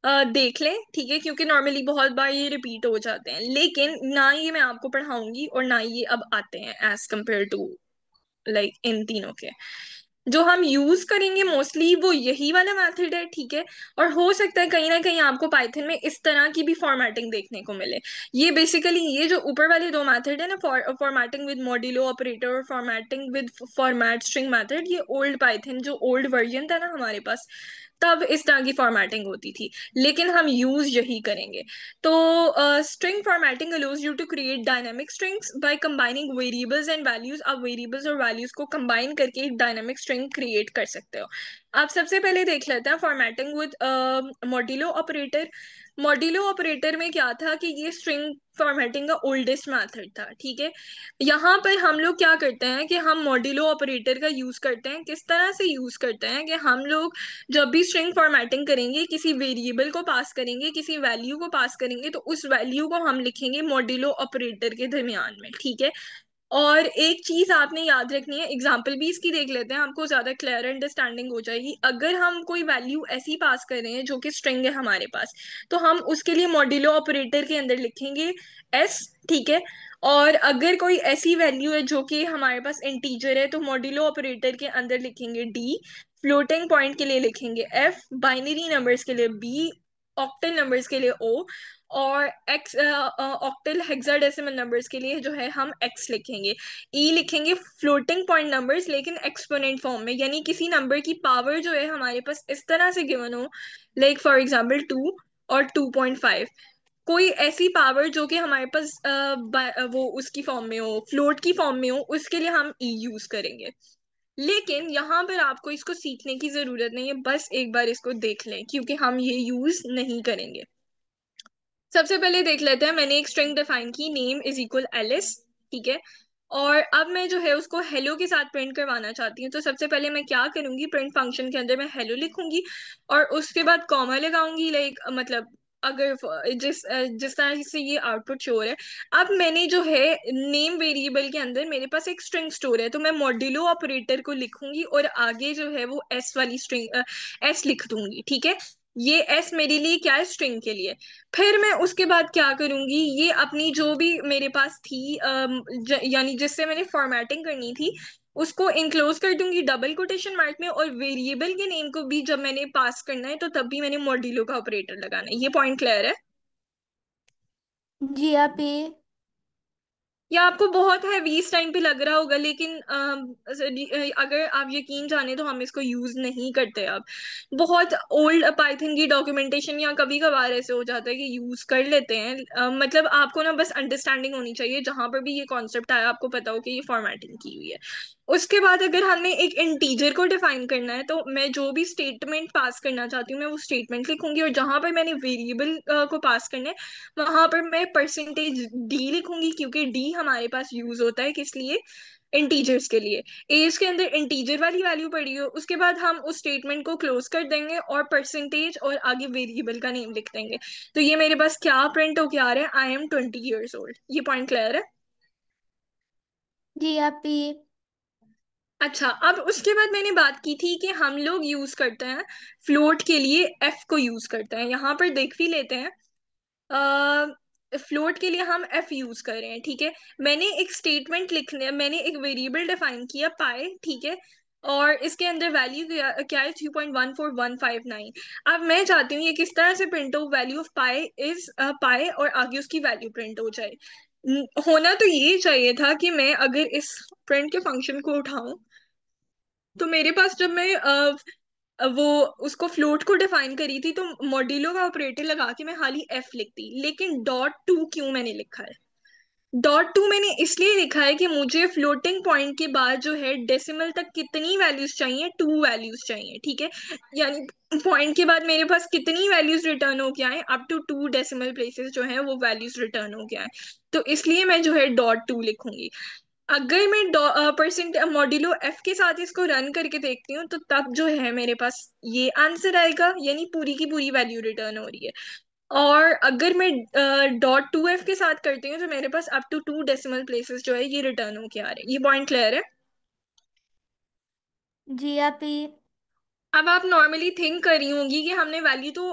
देख लें, ठीक है, क्योंकि नॉर्मली बहुत बार ये रिपीट हो जाते हैं, लेकिन ना ये मैं आपको पढ़ाऊंगी और ना ये अब आते हैं एज कंपेयर टू लाइक इन तीनों के। जो हम यूज करेंगे मोस्टली वो यही वाला मेथड है, ठीक है। और हो सकता है कहीं ना कहीं आपको पाइथन में इस तरह की भी फॉर्मेटिंग देखने को मिले। ये बेसिकली ये जो ऊपर वाले दो मेथड है ना, फॉर्मेटिंग विद मॉड्यूलो ऑपरेटर और formatting with format string method, ये ओल्ड पाइथन जो ओल्ड वर्जन था ना हमारे पास, तब इस तरह की फॉर्मेटिंग होती थी, लेकिन हम यूज यही करेंगे। तो string formatting allows you to create dynamic strings by combining variables and values. आप वेरिएबल्स और वैल्यूज को कंबाइन करके एक डायनामिक स्ट्रिंग क्रिएट कर सकते हो। आप सबसे पहले देख लेते हैं formatting with modulo operator. Modulo operator में क्या था कि ये स्ट्रिंग फॉर्मेटिंग का ओल्डेस्ट मेथड था, ठीक है। यहाँ पर हम लोग क्या करते हैं कि हम मॉड्यूलो ऑपरेटर का यूज करते हैं। किस तरह से यूज करते हैं कि हम लोग जब भी स्ट्रिंग फॉर्मेटिंग करेंगे किसी वेरिएबल को पास करेंगे, किसी वैल्यू को पास करेंगे, तो उस वैल्यू को हम लिखेंगे मॉड्यूलो ऑपरेटर के दरमियान में, ठीक है। और एक चीज आपने याद रखनी है, एग्जाम्पल भी इसकी देख लेते हैं, आपको ज्यादा क्लियर अंडरस्टैंडिंग हो जाएगी। अगर हम कोई वैल्यू ऐसी पास कर रहे हैं जो कि स्ट्रिंग है हमारे पास, तो हम उसके लिए मॉड्यूलो ऑपरेटर के अंदर लिखेंगे एस, ठीक है। और अगर कोई ऐसी वैल्यू है जो कि हमारे पास इंटीजर है तो मॉड्यूलो ऑपरेटर के अंदर लिखेंगे डी, फ्लोटिंग पॉइंट के लिए लिखेंगे एफ, बाइनरी नंबर्स के लिए बी, ऑक्टल नंबर्स के लिए ओ, और एक्स ऑक्टल हेक्साडेसिमल नंबर्स के लिए जो है हम एक्स लिखेंगे। ई लिखेंगे फ्लोटिंग पॉइंट नंबर्स लेकिन एक्सपोनेंट फॉर्म में, यानी किसी नंबर की पावर जो है हमारे पास इस तरह से गिवन हो, लाइक फॉर एग्जांपल 2 और 2.5, कोई ऐसी पावर जो कि हमारे पास वो उसकी फॉर्म में हो, फ्लोट की फॉर्म में हो, उसके लिए हम ई यूज करेंगे। लेकिन यहाँ पर आपको इसको सीखने की जरूरत नहीं है, बस एक बार इसको देख लें क्योंकि हम ये यूज नहीं करेंगे। सबसे पहले देख लेते हैं, मैंने एक स्ट्रिंग डिफाइन की नेम इज इक्वल एलिस, ठीक है। और अब मैं जो है उसको हेलो के साथ प्रिंट करवाना चाहती हूँ, तो सबसे पहले मैं क्या करूंगी, प्रिंट फंक्शन के अंदर मैं हेलो लिखूंगी और उसके बाद कॉमा लगाऊंगी, लाइक मतलब अगर जिस तरह से ये आउटपुट शो है। अब मैंने जो है नेम वेरिएबल के अंदर मेरे पास एक स्ट्रिंग स्टोर है, तो मैं मॉड्यूलो ऑपरेटर को लिखूंगी और आगे जो है वो एस वाली स्ट्रिंग एस लिख दूंगी, ठीक है। ये एस मेरे लिए क्या है, स्ट्रिंग के लिए। फिर मैं उसके बाद क्या करूंगी, ये अपनी जो भी मेरे पास थी यानी जिससे मैंने फॉर्मेटिंग करनी थी, उसको इंक्लोज कर दूंगी डबल कोटेशन मार्क में, और वेरिएबल के नेम को भी जब मैंने पास करना है तो तब भी मैंने मॉड्यूलो का ऑपरेटर लगाना है। ये पॉइंट क्लियर है? जी आप ये। या आपको बहुत हैवी इस टाइम पे लग रहा होगा, लेकिन अगर आप यकीन जाने तो हम इसको यूज नहीं करते अब। बहुत ओल्ड पाइथन की डॉक्यूमेंटेशन या कभी कभार ऐसे हो जाता है कि यूज कर लेते हैं। मतलब आपको ना बस अंडरस्टैंडिंग होनी चाहिए, जहां पर भी ये कॉन्सेप्ट आया आपको पता हो कि ये फॉर्मेटिंग की हुई है। उसके बाद अगर हमने एक इंटीजर को डिफाइन करना है, तो मैं जो भी स्टेटमेंट पास करना चाहती हूँ मैं वो स्टेटमेंट लिखूंगी, और जहां पर मैंने वेरिएबल को पास करना है वहां पर मैं परसेंटेज डी लिखूंगी, क्योंकि डी हमारे पास यूज होता है किस लिए? इंटीजर्स के लिए। एज के अंदर इंटीजर वाली वैल्यू पड़ी हो, उसके बाद हम उस स्टेटमेंट को क्लोज कर देंगे और परसेंटेज और आगे वेरिएबल का नेम लिख देंगे। तो ये मेरे पास क्या प्रिंट होके आ रहा है? I am 20 years old। ये पॉइंट क्लियर है? जी आप ये। अच्छा, अब उसके बाद मैंने बात की थी कि हम लोग यूज करते हैं फ्लोट के लिए एफ को यूज करते हैं। यहाँ पर देख भी लेते हैं, फ्लोट के लिए हम एफ यूज कर रहे हैं, ठीक है। मैंने एक स्टेटमेंट लिखने, मैंने एक वेरिएबल डिफाइन किया पाई, ठीक है। और इसके अंदर वैल्यू क्या है? 3.14159। अब मैं चाहती हूँ ये किस तरह से प्रिंट हो? Value of pi is pi, और आगे उसकी वैल्यू प्रिंट हो जाए। होना तो ये चाहिए था कि मैं अगर इस प्रिंट के फंक्शन को उठाऊं, तो मेरे पास जब मैं वो उसको फ्लोट को डिफाइन करी थी तो मॉड्यूलो का ऑपरेटर लगा के मैं खाली एफ लिखती, लेकिन डॉट टू क्यों मैंने लिखा है? डॉट टू मैंने इसलिए लिखा है कि मुझे फ्लोटिंग पॉइंट के बाद जो है डेसिमल तक कितनी वैल्यूज चाहिए? 2 वैल्यूज चाहिए, ठीक है। यानी पॉइंट के बाद मेरे पास कितनी वैल्यूज रिटर्न हो के आए? अप टू 2 डेसिमल प्लेसेस जो है वो वैल्यूज रिटर्न हो के आए। तो इसलिए मैं जो है डॉट टू लिखूंगी। अगर मैं परसेंट मॉड्यूलो एफ के साथ इसको रन करके देखती हूँ, तो तब जो है मेरे पास ये आंसर आएगा, यानी पूरी की पूरी वैल्यू रिटर्न हो रही है। और अगर मैं डॉट टू एफ के साथ करती हूँ तो मेरे पास अप टू 2 डेसिमल प्लेसेस जो है ये रिटर्न होके आ रहे हैं। ये पॉइंट क्लियर है? जी आप ये। अब आप नॉर्मली थिंक कर रही होंगी कि हमने वैल्यू तो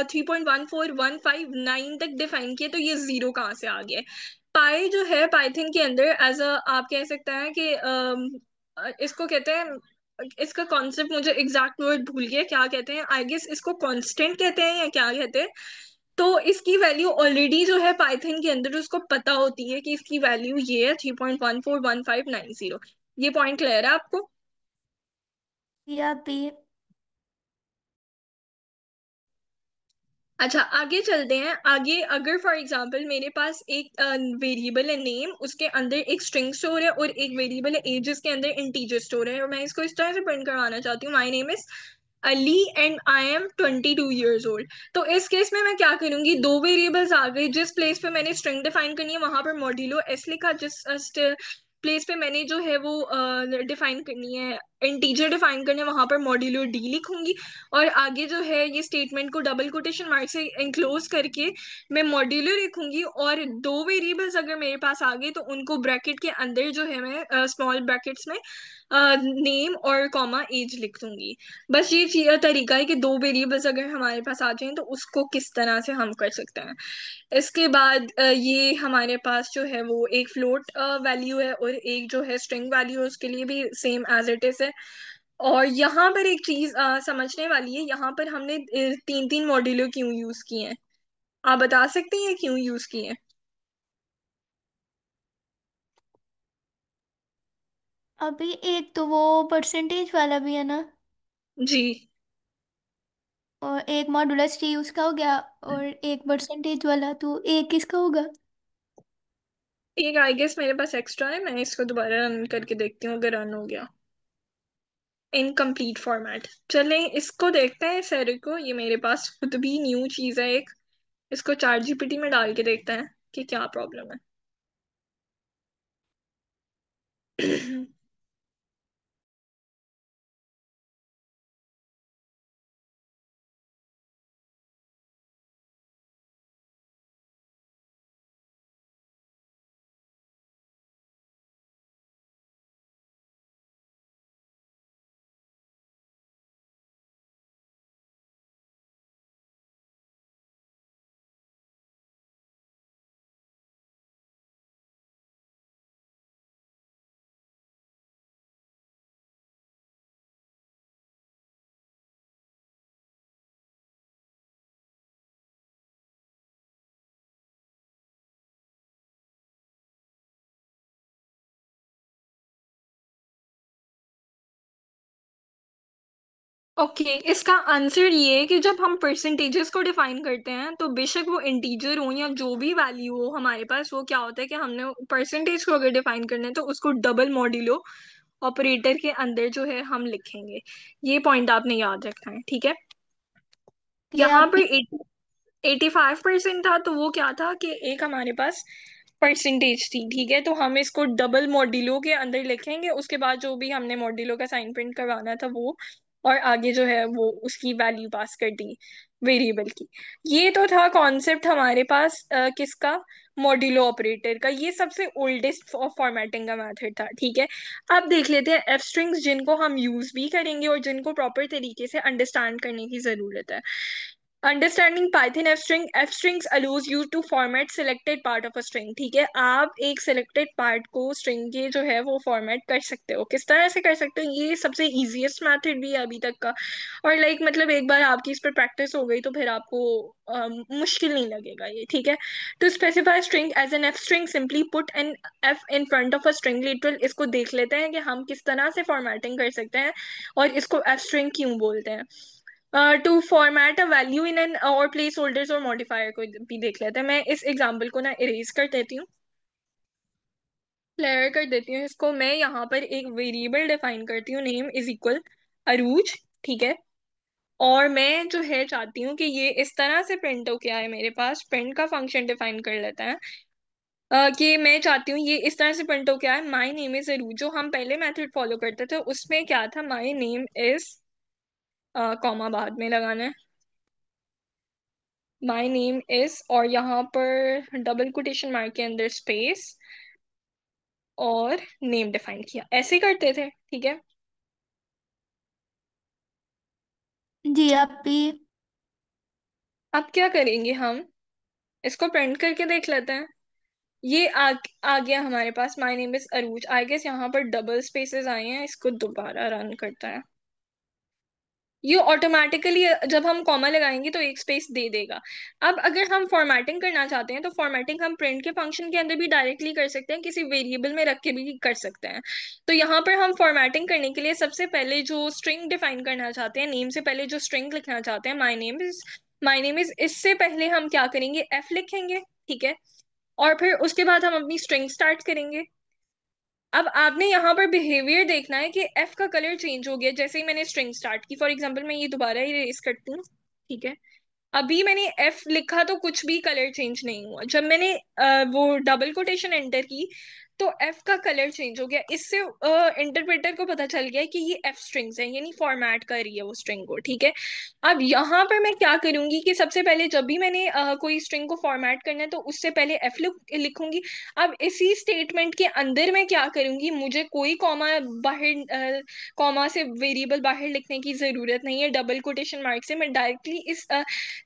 3.14159 तक डिफाइन किया, तो ये जीरो कहाँ से आ गया? पाई जो है पाइथन के अंदर एज अ, आप कह सकते हैं कि इसको कहते हैं, इसका कॉन्सेप्ट मुझे एग्जैक्ट वर्ड भूल गया क्या कहते हैं, आई गेस इसको कांस्टेंट कहते हैं या क्या कहते हैं। तो इसकी वैल्यू ऑलरेडी जो है पाइथन के अंदर उसको पता होती है कि इसकी वैल्यू ये है 3.14159। ये पॉइंट क्लियर है आपको? जी आप ये। अच्छा, आगे चलते हैं। आगे अगर फॉर एग्जांपल मेरे पास एक वेरिएबल है नेम, उसके अंदर एक स्ट्रिंग स्टोर है, और एक वेरिएबल है एज जिसके अंदर इंटीजर स्टोर है, और मैं इसको इस तरह से प्रिंट करवाना चाहती हूँ, my name is Ali and I am 22 years old। तो इस केस में मैं क्या करूंगी? दो वेरिएबल्स आ गए, जिस प्लेस पे मैंने स्ट्रिंग डिफाइन करनी है वहां पर मॉड्यूलो एस लिखा, जिस प्लेस पे मैंने जो है वो डिफाइन करनी है, इंटीजर डिफाइन करने, वहां पर मॉड्यूलो डी लिखूंगी। और आगे जो है ये स्टेटमेंट को डबल कोटेशन मार्क से एंक्लोज करके मैं मॉड्यूलो लिखूंगी, और दो वेरिएबल्स अगर मेरे पास आ गए तो उनको ब्रैकेट के अंदर जो है मैं स्मॉल ब्रैकेट्स में नेम और कॉमा एज लिख दूंगी। बस ये तरीका है कि दो वेरिएबल्स अगर हमारे पास आ जाएं तो उसको किस तरह से हम कर सकते हैं। इसके बाद ये हमारे पास जो है वो एक फ्लोट वैल्यू है और एक जो है स्ट्रिंग वैल्यू है, उसके लिए भी सेम एज इट इज है। और यहाँ पर एक चीज समझने वाली है, यहाँ पर हमने तीन तीन मॉड्यूलो क्यों यूज किए हैं? आप बता सकती हैं क्यों यूज किए हैं? अभी एक तो वो परसेंटेज वाला भी है ना, जी। और एक मॉडुलस टी उसका हो गया, और एक परसेंटेज वाला, तो एक किसका होगा? एक आई गेस मेरे पास एक्स्ट्रा है, मैं इसको दोबारा रन करके देखती हूँ अगर रन हो गया। Incomplete format. चलें इसको देखते हैं सर को, ये मेरे पास खुद भी न्यू चीज है एक। इसको चार जीपीटी में डाल के देखते हैं कि क्या प्रॉब्लम है। ओके, इसका आंसर ये है कि जब हम परसेंटेजेस को डिफाइन करते हैं तो बेशक वो इंटीजर हो या जो भी वैल्यू हो हमारे पास, वो क्या होता है कि हमने परसेंटेज को अगर डिफाइन करना है तो उसको डबल मॉड्यूलो ऑपरेटर के अंदर जो है हम लिखेंगे। ये पॉइंट आपने याद रखना है, ठीक है। ये यहाँ आप। पर 85% था तो वो क्या था कि एक हमारे पास परसेंटेज थी, ठीक है। तो हम इसको डबल मॉड्यूलो के अंदर लिखेंगे, उसके बाद जो भी हमने मॉड्यूलो का साइन प्रिंट करवाना था वो, और आगे जो है वो उसकी वैल्यू पास कर दी वेरिएबल की। ये तो था कॉन्सेप्ट हमारे पास किसका, मॉड्यूलो ऑपरेटर का। ये सबसे ओल्डेस्ट फॉर्मेटिंग का मेथड था, ठीक है। अब देख लेते हैं एफ स्ट्रिंग्स, जिनको हम यूज भी करेंगे और जिनको प्रॉपर तरीके से अंडरस्टैंड करने की जरूरत है। Understanding Python f strings allows you to format selected part of a string, ठीक है। आप एक सिलेक्टेड पार्ट को स्ट्रिंग के जो है वो फॉर्मेट कर सकते हो। किस तरह से कर सकते हो, ये सबसे इजीएस्ट मेथड भी है अभी तक का। और मतलब एक बार आपकी इस पर प्रैक्टिस हो गई तो फिर आपको मुश्किल नहीं लगेगा ये, ठीक है। To specify string as an f string simply put an f in front of a string literal. इसको देख लेते हैं कि हम किस तरह से फॉर्मेटिंग कर सकते हैं और इसको एफ स्ट्रिंग क्यों बोलते हैं। To format a value in an और प्लेस होल्डर्स और मॉडिफायर को भी देख लेते हैं। मैं इस एग्जांपल को ना इरेज कर देती हूँ, क्लियर कर देती हूँ इसको। मैं यहाँ पर एक वेरिएबल डिफाइन करती हूँ, नेम इज इक्वल अरूज, ठीक है। और मैं जो है चाहती हूँ कि ये इस तरह से प्रिंट हो, क्या है मेरे पास प्रिंट का फंक्शन डिफाइन कर लेते हैं। कि मैं चाहती हूँ ये इस तरह से प्रिंट हो, क्या है, माई नेम इज अरूज। जो हम पहले मेथड फॉलो करते थे उसमें क्या था, माई नेम इज, कॉमा बाद में लगाना है, माई नेम इज, और यहाँ पर डबल कोटेशन मार्क के अंदर स्पेस, और नेम डिफाइन किया, ऐसे करते थे, ठीक है। जी आप भी। अब क्या करेंगे हम, इसको प्रिंट करके देख लेते हैं। ये आ गया हमारे पास, my name is Arooj. I guess यहाँ पर डबल स्पेसेस आए हैं, इसको दोबारा रन करता है। ये ऑटोमेटिकली जब हम कॉमा लगाएंगे तो एक स्पेस दे देगा। अब अगर हम फॉर्मेटिंग करना चाहते हैं तो फॉर्मेटिंग हम प्रिंट के फंक्शन के अंदर भी डायरेक्टली कर सकते हैं, किसी वेरिएबल में रख के भी कर सकते हैं। तो यहाँ पर हम फॉर्मेटिंग करने के लिए सबसे पहले जो स्ट्रिंग डिफाइन करना चाहते हैं, नेम से पहले जो स्ट्रिंग लिखना चाहते हैं, माई नेम इज, इससे पहले हम क्या करेंगे, एफ लिखेंगे, ठीक है। और फिर उसके बाद हम अपनी स्ट्रिंग स्टार्ट करेंगे। अब आपने यहाँ पर बिहेवियर देखना है कि एफ का कलर चेंज हो गया जैसे ही मैंने स्ट्रिंग स्टार्ट की। फॉर एग्जांपल मैं ये दोबारा ही रेस करती हूँ, ठीक है। अभी मैंने एफ लिखा तो कुछ भी कलर चेंज नहीं हुआ। जब मैंने वो डबल कोटेशन एंटर की तो एफ का कलर चेंज हो गया। इससे इंटरप्रेटर को पता चल गया कि ये एफ स्ट्रिंग्स है, यानी फॉर्मेट कर रही है वो स्ट्रिंग को, ठीक है। अब यहाँ पर मैं क्या करूंगी कि सबसे पहले जब भी मैंने कोई स्ट्रिंग को फॉर्मेट करना है तो उससे पहले एफ लिखूंगी। अब इसी स्टेटमेंट के अंदर मैं क्या करूंगी, मुझे कोई कॉमा बाहर, कॉमा से वेरिएबल बाहर लिखने की जरूरत नहीं है। डबल कोटेशन मार्क से मैं डायरेक्टली इस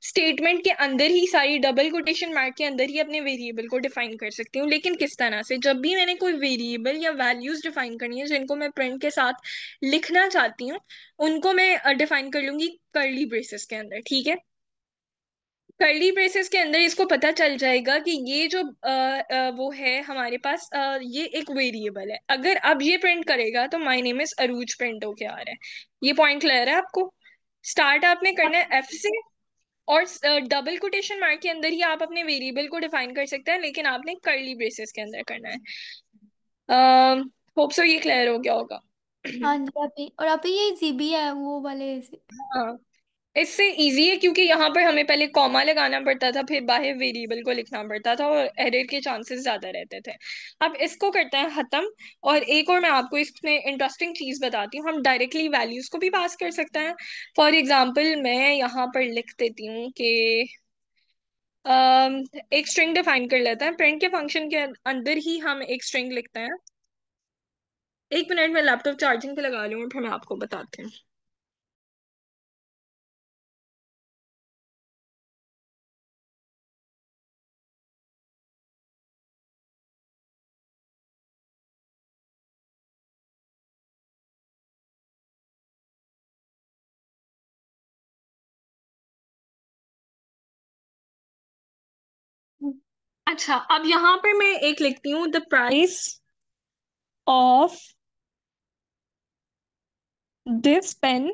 स्टेटमेंट के अंदर ही, सारी डबल कोटेशन मार्क के अंदर ही अपने वेरिएबल को डिफाइन कर सकती हूँ। लेकिन किस तरह से, जब भी मैंने कोई वेरिएबल या वैल्यूज डिफाइन करनी है जिनको मैं प्रिंट के साथ लिखना चाहती हूँ, उनको मैं डिफाइन कर लूंगी कर्ली ब्रेसेस के अंदर, ठीक है। कर्ली ब्रेसेस के अंदर इसको पता चल जाएगा कि ये जो वो है हमारे पास, ये एक वेरिएबल है। अगर अब ये प्रिंट करेगा तो my name is Arooj print होके आ रहा है। ये पॉइंट क्लियर है आपको। स्टार्ट आपने करना है एफ से, और डबल कोटेशन मार्क के अंदर ही आप अपने वेरिएबल को डिफाइन कर सकते हैं, लेकिन आपने कर्ली ब्रेसेस के अंदर करना है। होप सो ये क्लियर हो गया होगा। हाँ जी आप भी, और आप भी ये इजी भी है वो वाले से। हाँ, इससे इजी है क्योंकि यहाँ पर हमें पहले कॉमा लगाना पड़ता था, फिर बाहर वेरिएबल को लिखना पड़ता था और एरर के चांसेस ज्यादा रहते थे। अब इसको करते हैं खत्म। और एक और मैं आपको इसमें इंटरेस्टिंग चीज बताती हूँ, हम डायरेक्टली वैल्यूज को भी पास कर सकते हैं। फॉर एग्जाम्पल मैं यहाँ पर लिख देती हूँ कि एक स्ट्रिंग डिफाइन कर लेते हैं, प्रिंट के फंक्शन के अंदर ही हम एक स्ट्रिंग लिखते हैं। एक मिनट में लैपटॉप चार्जिंग पे लगा लूँ और फिर मैं आपको बताती हूँ। अच्छा, अब यहाँ पर मैं एक लिखती हूँ, the price of this pen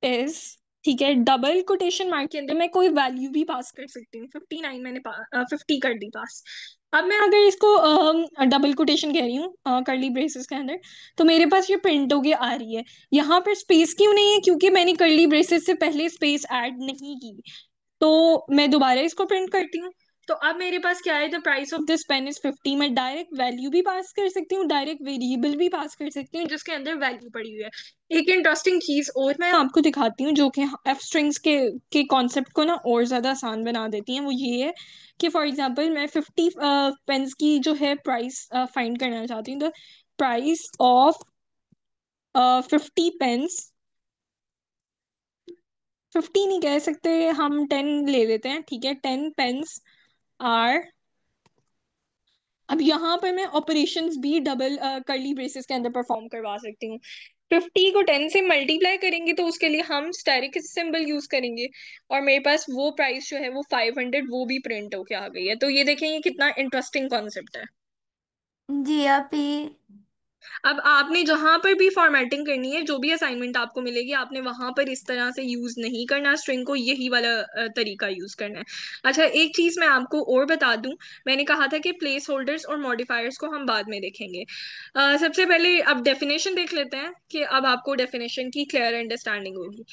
is, ठीक है, डबल कोटेशन मार्क के अंदर मैं कोई वैल्यू भी पास कर सकती हूँ। 59 मैंने 50 कर दी पास। अब मैं अगर इसको डबल कोटेशन कह रही हूँ करली ब्रेसेस के अंदर, तो मेरे पास ये प्रिंट होके आ रही है। यहाँ पर स्पेस क्यों नहीं है? क्योंकि मैंने करली ब्रेसेस से पहले स्पेस ऐड नहीं की। तो मैं दोबारा इसको प्रिंट करती हूँ। तो अब मेरे पास क्या है, the price of this pen is 50। मैं डायरेक्ट वैल्यू भी पास कर सकती हूँ, डायरेक्ट वेरिएबल भी पास कर सकती हूँ जिसके अंदर वैल्यू पड़ी हुई है। एक इंटरेस्टिंग चीज और मैं आपको दिखाती हूँ जो कि एफ स्ट्रिंग्स के कॉन्सेप्ट को ना और ज्यादा आसान बना देती हैं। वो ये है कि फॉर एग्जांपल मैं 50 पेन्स की जो है प्राइस फाइंड करना चाहती हूँ। द प्राइस ऑफ 50 पेन्स, 50 नहीं कह सकते, हम 10 ले लेते हैं, ठीक है। 10 पेन्स आर, अब यहाँ पर मैं ऑपरेशंस भी डबल करली ब्रेसेस के अंदर परफॉर्म करवा सकती हूँ। 50 को 10 से मल्टीप्लाई करेंगे तो उसके लिए हम स्टेरिक सिंबल यूज करेंगे, और मेरे पास वो प्राइस जो है वो 500 वो भी प्रिंट होके आ गई है। तो ये देखें, ये कितना इंटरेस्टिंग कॉन्सेप्ट है। जी आप ये। अब आपने जहां पर भी फॉर्मेटिंग करनी है, जो भी असाइनमेंट आपको मिलेगी, आपने वहां पर इस तरह से यूज नहीं करना स्ट्रिंग को, यही वाला तरीका यूज करना है। अच्छा, एक चीज मैं आपको और बता दूं, मैंने कहा था कि प्लेस होल्डर्स और मॉडिफायर्स को हम बाद में देखेंगे। सबसे पहले अब डेफिनेशन देख लेते हैं कि अब आपको डेफिनेशन की क्लियर अंडरस्टैंडिंग होगी।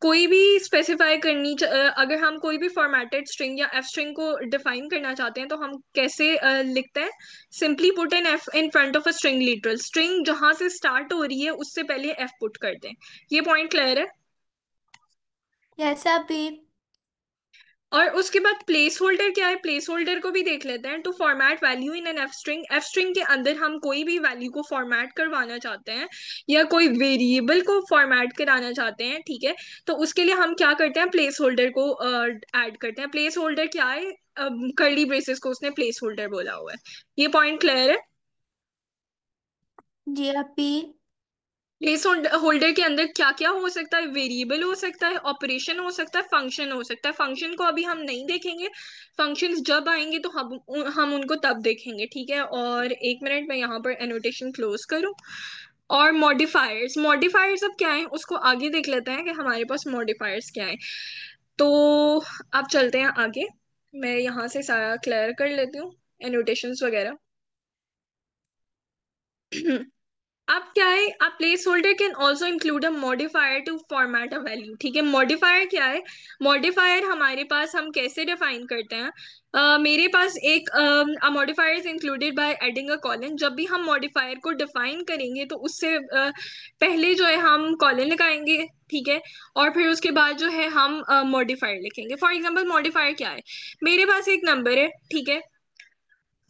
कोई भी स्पेसिफाई अगर हम कोई भी फॉर्मेटेड स्ट्रिंग या एफ स्ट्रिंग को डिफाइन करना चाहते हैं तो हम कैसे लिखते हैं? Simply put an f in front of a string literal. String जहां से स्टार्ट हो रही है उससे पहले एफ पुट करते हैं। ये पॉइंट क्लियर है? यस आप ये। और उसके बाद प्लेस होल्डर क्या है? प्लेस होल्डर को भी देख लेते हैं। To format value in an f string, f string के अंदर हम कोई भी वैल्यू को फॉर्मेट करवाना चाहते हैं या कोई वेरिएबल को फॉर्मेट कराना चाहते हैं, ठीक है, तो उसके लिए हम क्या करते हैं? प्लेस होल्डर को ऐड करते हैं। प्लेस होल्डर क्या है? कर्ली ब्रेसेस को उसने प्लेस होल्डर बोला हुआ है। ये पॉइंट क्लियर है? जी आप ये। प्लेस होल्डर के अंदर क्या क्या हो सकता है? वेरिएबल हो सकता है, ऑपरेशन हो सकता है, फंक्शन हो सकता है। फंक्शन को अभी हम नहीं देखेंगे, फंक्शंस जब आएंगे तो हम उनको तब देखेंगे, ठीक है। और एक मिनट, मैं यहाँ पर एनोटेशन क्लोज करूँ। और मॉडिफायर्स, मॉडिफायर्स अब क्या है उसको आगे देख लेते हैं कि हमारे पास मॉडिफायर्स क्या है। तो अब चलते हैं आगे। मैं यहाँ से सारा क्लियर कर लेती हूँ, एनोटेशंस वगैरह। अब क्या है, a placeholder can also include a modifier to format a value, ठीक है। मॉडिफायर क्या है? मॉडिफायर हमारे पास हम कैसे डिफाइन करते हैं? मेरे पास एक modifier is included by adding a colon. जब भी हम मॉडिफायर को डिफाइन करेंगे तो उससे पहले जो है हम कॉलन लगाएंगे, ठीक है, और फिर उसके बाद जो है हम मॉडिफायर लिखेंगे। फॉर एग्जांपल मॉडिफायर क्या है? मेरे पास एक नंबर है, ठीक है,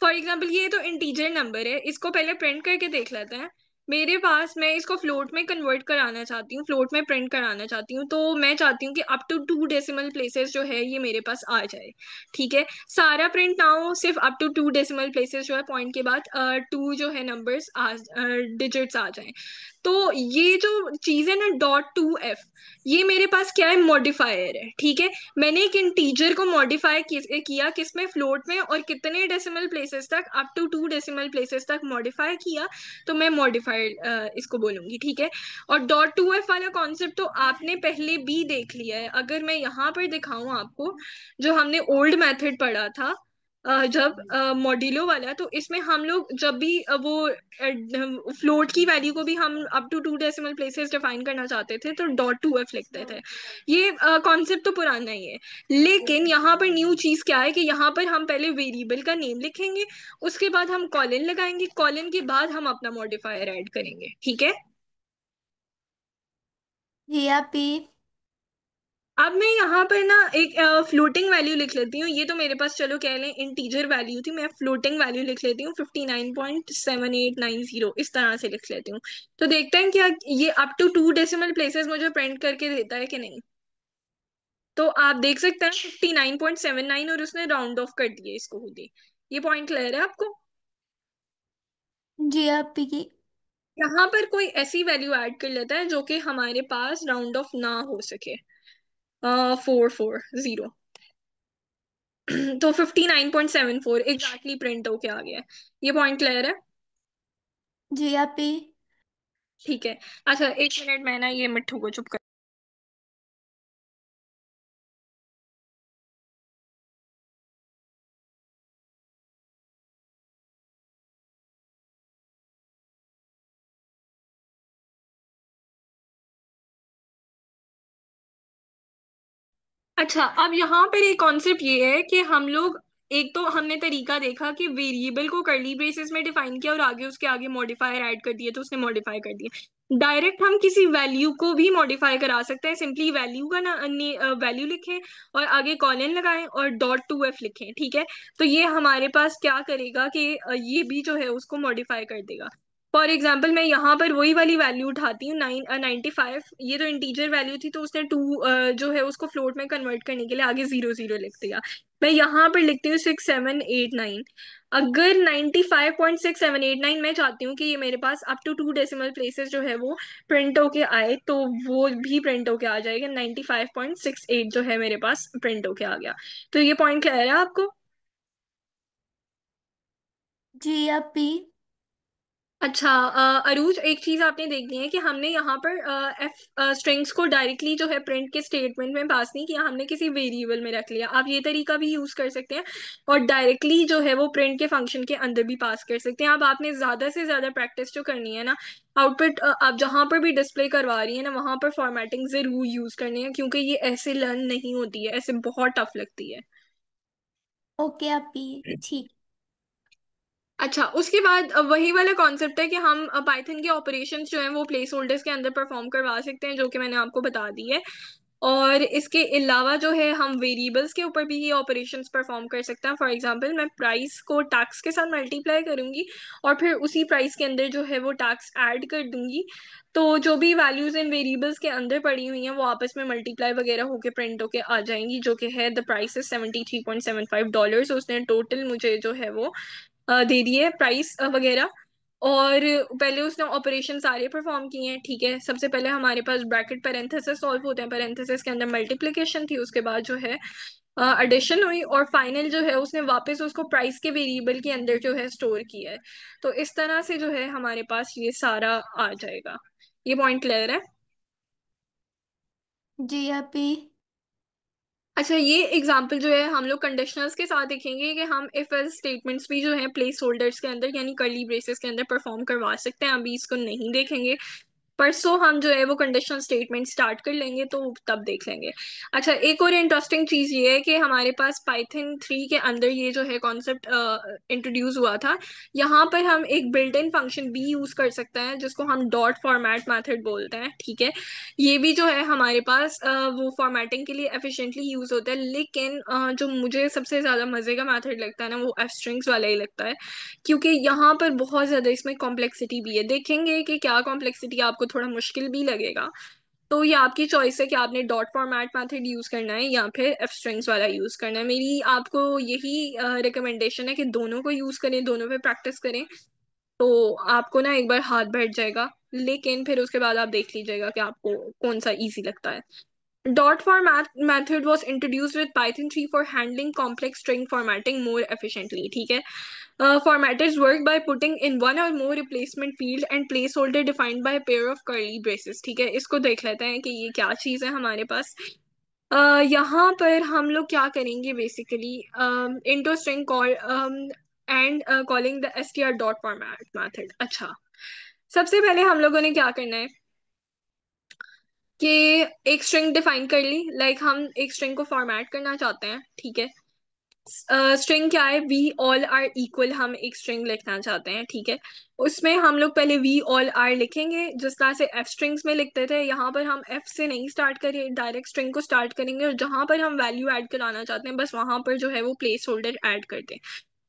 फॉर एग्जाम्पल ये तो इंटीजर नंबर है, इसको पहले प्रिंट करके देख लेते हैं। मेरे पास, मैं इसको फ्लोट में कन्वर्ट कराना चाहती हूँ, फ्लोट में प्रिंट कराना चाहती हूँ, तो मैं चाहती हूँ कि अप टू 2 डेसिमल प्लेसेस जो है ये मेरे पास आ जाए, ठीक है। सारा प्रिंट ना हो, सिर्फ अप टू 2 डेसिमल प्लेसेस जो है पॉइंट के बाद टू जो है नंबर्स डिजिट्स आ जाए। तो ये जो चीज है ना, .2f, ये मेरे पास क्या है? मॉडिफायर है, ठीक है। मैंने एक इंटीजर को मॉडिफाई किया किसमें? फ्लोट में, और कितने डेसिमल प्लेसेस तक? अप टू 2 डेसिमल प्लेसेस तक मॉडिफाई किया, तो मैं मॉडिफाइड इसको बोलूंगी, ठीक है। और .2f वाला कॉन्सेप्ट तो आपने पहले भी देख लिया है। अगर मैं यहाँ पर दिखाऊं आपको, जो हमने ओल्ड मेथड पढ़ा था जब मॉड्यूलो वाला, तो इसमें हम लोग जब भी वो फ्लोट की वैल्यू को भी हम up to 2 decimal places define करना चाहते थे तो .2f लिखते थे। ये कॉन्सेप्ट तो पुराना ही है, लेकिन यहाँ पर न्यू चीज क्या है कि यहाँ पर हम पहले वेरिएबल का नेम लिखेंगे, उसके बाद हम कॉलन लगाएंगे, कॉलन के बाद हम अपना मॉडिफायर ऐड करेंगे, ठीक है। जी आप ये। अब मैं यहाँ पर ना एक फ्लोटिंग वैल्यू लिख लेती हूँ। ये तो मेरे पास चलो कह लें इंटीजर वैल्यू थी, मैं फ्लोटिंग वैल्यू लिख लेती हूँ 59.7890, इस तरह से लिख लेती हूँ। तो देखते हैं क्या ये अप टू 2 डेसिमल प्लेसेस मुझे प्रिंट करके देता है कि नहीं। तो आप देख सकते हैं 59.79, और उसने राउंड ऑफ कर दिया इसको खुद ही। ये पॉइंट क्लियर है आपको? जी आप ये। यहाँ पर कोई ऐसी वैल्यू ऐड कर लेता है जो कि हमारे पास राउंड ऑफ ना हो सके। 440 तो 59.74 एग्जैक्टली प्रिंट होके आ गया है। ये पॉइंट क्लियर है? जी आप ये। ठीक है। अच्छा, एक मिनट, मैं ना ये मिट्ठू को चुप कर अच्छा, अब यहाँ पर एक कॉन्सेप्ट ये है कि हम लोग, एक तो हमने तरीका देखा कि वेरिएबल को करली ब्रेसेस में डिफाइन किया और आगे उसके आगे मॉडिफायर ऐड कर दिए तो उसने मॉडिफाई कर दिया। डायरेक्ट हम किसी वैल्यू को भी मॉडिफाई करा सकते हैं, सिंपली वैल्यू का ना वैल्यू लिखें और आगे कॉलन लगाएं और डॉट टू एफ लिखें, ठीक है। तो ये हमारे पास क्या करेगा कि ये भी जो है उसको मॉडिफाई कर देगा। फॉर एग्जाम्पल मैं यहाँ पर वही वाली वैल्यू उठाती हूँ, 95। ये तो इंटीजर वैल्यू थी तो उसने टू जो है उसको फ्लोट में कन्वर्ट करने के लिए आगे 00 लिख दिया। मैं यहाँ पर लिखती हूँ 6789। अगर 95.6789 मैं चाहती हूँ कि ये मेरे पास अप टू 2 डेसिमल प्लेसेस जो है वो प्रिंट होके आए, तो वो भी प्रिंट होके आ जाएगा। 95.68 जो है मेरे पास प्रिंट होके आ गया। तो ये पॉइंट क्लियर है आपको? जी अब भी। अच्छा, अरूज, एक चीज आपने देखनी है कि हमने यहाँ पर एफ स्ट्रिंग्स को डायरेक्टली जो है प्रिंट के स्टेटमेंट में पास नहीं किया, हमने किसी वेरिएबल में रख लिया। आप ये तरीका भी यूज कर सकते हैं और डायरेक्टली जो है वो प्रिंट के फंक्शन के अंदर भी पास कर सकते हैं। अब आपने ज्यादा से ज्यादा प्रैक्टिस जो करनी है ना, आउटपुट आप जहां पर भी डिस्प्ले करवा रही है ना वहां पर फॉर्मेटिंग जरूर यूज करनी है, क्योंकि ये ऐसे लर्न नहीं होती है, ऐसे बहुत टफ लगती है। ओके अब भी। ठीक। अच्छा, उसके बाद वही वाला कॉन्सेप्ट है कि हम पाइथन के ऑपरेशंस जो हैं वो प्लेस होल्डर्स के अंदर परफॉर्म करवा सकते हैं, जो कि मैंने आपको बता दी है। और इसके अलावा जो है हम वेरिएबल्स के ऊपर भी ये ऑपरेशंस परफॉर्म कर सकते हैं। फॉर एग्जांपल मैं प्राइस को टैक्स के साथ मल्टीप्लाई करूंगी और फिर उसी प्राइस के अंदर जो है वो टैक्स ऐड कर दूंगी। तो जो भी वैल्यूज इन वेरिएबल्स के अंदर पड़ी हुई हैं वो आपस में मल्टीप्लाई वगैरह होके प्रिंट होके आ जाएंगी, जो कि है द प्राइस इज $73.75। उसने टोटल मुझे जो है वो दे दिए प्राइस वगैरह। और पहले उसने ऑपरेशन सारे परफॉर्म किए हैं, ठीक है। सबसे पहले हमारे पास ब्रैकेट पैरेंथेसिस सॉल्व होते हैं, पैरेंथेसिस के अंदर मल्टीप्लिकेशन थी, उसके बाद जो है एडिशन हुई और फाइनल जो है उसने वापस उसको प्राइस के वेरिएबल के अंदर जो है स्टोर किया है। तो इस तरह से जो है हमारे पास ये सारा आ जाएगा। ये पॉइंट क्लियर है? जी अब भी। अच्छा, ये एग्जांपल जो है हम लोग कंडीशनल्स के साथ देखेंगे कि हम इफ एल्स स्टेटमेंट्स भी जो है प्लेस होल्डर्स के अंदर यानी कर्ली ब्रेसेस के अंदर परफॉर्म करवा सकते हैं। अभी इसको नहीं देखेंगे, परसों हम जो है वो कंडीशनल स्टेटमेंट स्टार्ट कर लेंगे तो तब देख लेंगे। अच्छा, एक और इंटरेस्टिंग चीज ये है कि हमारे पास पाइथन 3 के अंदर ये जो है कॉन्सेप्ट इंट्रोड्यूस हुआ था। यहाँ पर हम एक बिल्ट इन फंक्शन भी यूज कर सकते हैं जिसको हम डॉट फॉर्मेट मेथड बोलते हैं, ठीक है। ये भी जो है हमारे पास वो फॉर्मेटिंग के लिए एफिशिएंटली यूज होता है, लेकिन जो मुझे सबसे ज्यादा मजे का मेथड लगता है ना वो एफ स्ट्रिंग्स वाला ही लगता है, क्योंकि यहाँ पर बहुत ज्यादा इसमें कॉम्प्लेक्सिटी भी है। देखेंगे कि क्या कॉम्प्लेक्सिटी आपको थोड़ा मुश्किल भी लगेगा। तो ये आपकी चॉइस है कि आपने डॉट फॉर्मेट मेथड यूज करना है या फिर एफ स्ट्रिंग्स वाला यूज करना है। मेरी आपको यही रिकमेंडेशन है कि दोनों को यूज करें, दोनों पे प्रैक्टिस करें, तो आपको ना एक बार हाथ बैठ जाएगा। लेकिन फिर उसके बाद आप देख लीजिएगा कि आपको कौन सा इजी लगता है। Dot format method was introduced with Python 3 for handling complex string formatting more efficiently, ठीक है। Formatters work by putting in one or more replacement field and placeholder defined by a pair of curly braces, ठीक है। इसको देख लेते हैं कि ये क्या चीज़ है हमारे पास। यहाँ पर हम लोग क्या करेंगे basically, into string call and calling the str dot format method। अच्छा, सबसे पहले हम लोगों ने क्या करना है कि एक स्ट्रिंग डिफाइन कर ली, लाइक हम एक स्ट्रिंग को फॉर्मेट करना चाहते हैं, ठीक है। स्ट्रिंग क्या है? वी ऑल आर इक्वल, हम एक स्ट्रिंग लिखना चाहते हैं, ठीक है। उसमें हम लोग पहले वी ऑल आर लिखेंगे जिस तरह से एफ स्ट्रिंग्स में लिखते थे। यहाँ पर हम एफ से नहीं स्टार्ट करें, डायरेक्ट स्ट्रिंग को स्टार्ट करेंगे और जहां पर हम वैल्यू ऐड कराना चाहते हैं बस वहां पर जो है वो प्लेस होल्डर ऐड कर दें।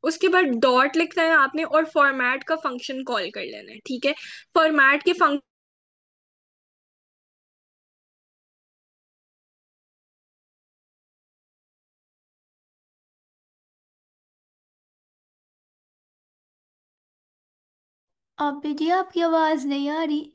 उसके बाद डॉट लिखना है आपने और फॉर्मेट का फंक्शन कॉल कर लेना है, ठीक है। फॉर्मेट के फंक्शन अब भी जी आपकी आवाज नहीं आ रही।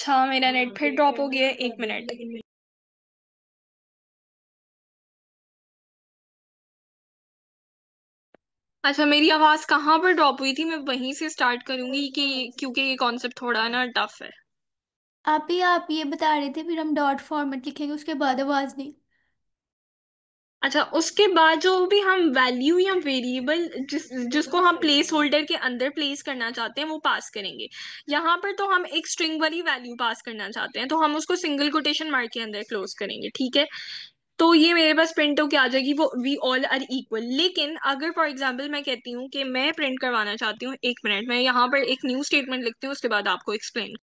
अच्छा, मेरा नेट फिर ड्रॉप हो गया है, 1 मिनट। अच्छा, मेरी आवाज कहाँ पर ड्रॉप हुई थी, मैं वहीं से स्टार्ट करूंगी कि क्योंकि ये कॉन्सेप्ट थोड़ा ना टफ है। आप ये बता रहे थे फिर हम डॉट फॉर्मेट लिखेंगे उसके बाद आवाज नहीं। अच्छा, उसके बाद जो भी हम वैल्यू या वेरिएबल जिसको हम प्लेस होल्डर के अंदर प्लेस करना चाहते हैं वो पास करेंगे। यहाँ पर तो हम एक स्ट्रिंग वाली वैल्यू पास करना चाहते हैं, तो हम उसको सिंगल कोटेशन मार्क के अंदर क्लोज करेंगे, ठीक है। तो ये मेरे पास प्रिंट होके आ जाएगी, वो वी ऑल आर इक्वल। लेकिन अगर फॉर एग्जाम्पल मैं कहती हूँ कि मैं प्रिंट करवाना चाहती हूँ, 1 मिनट, मैं यहाँ पर एक न्यू स्टेटमेंट लिखती हूँ, उसके बाद आपको एक्सप्लेन।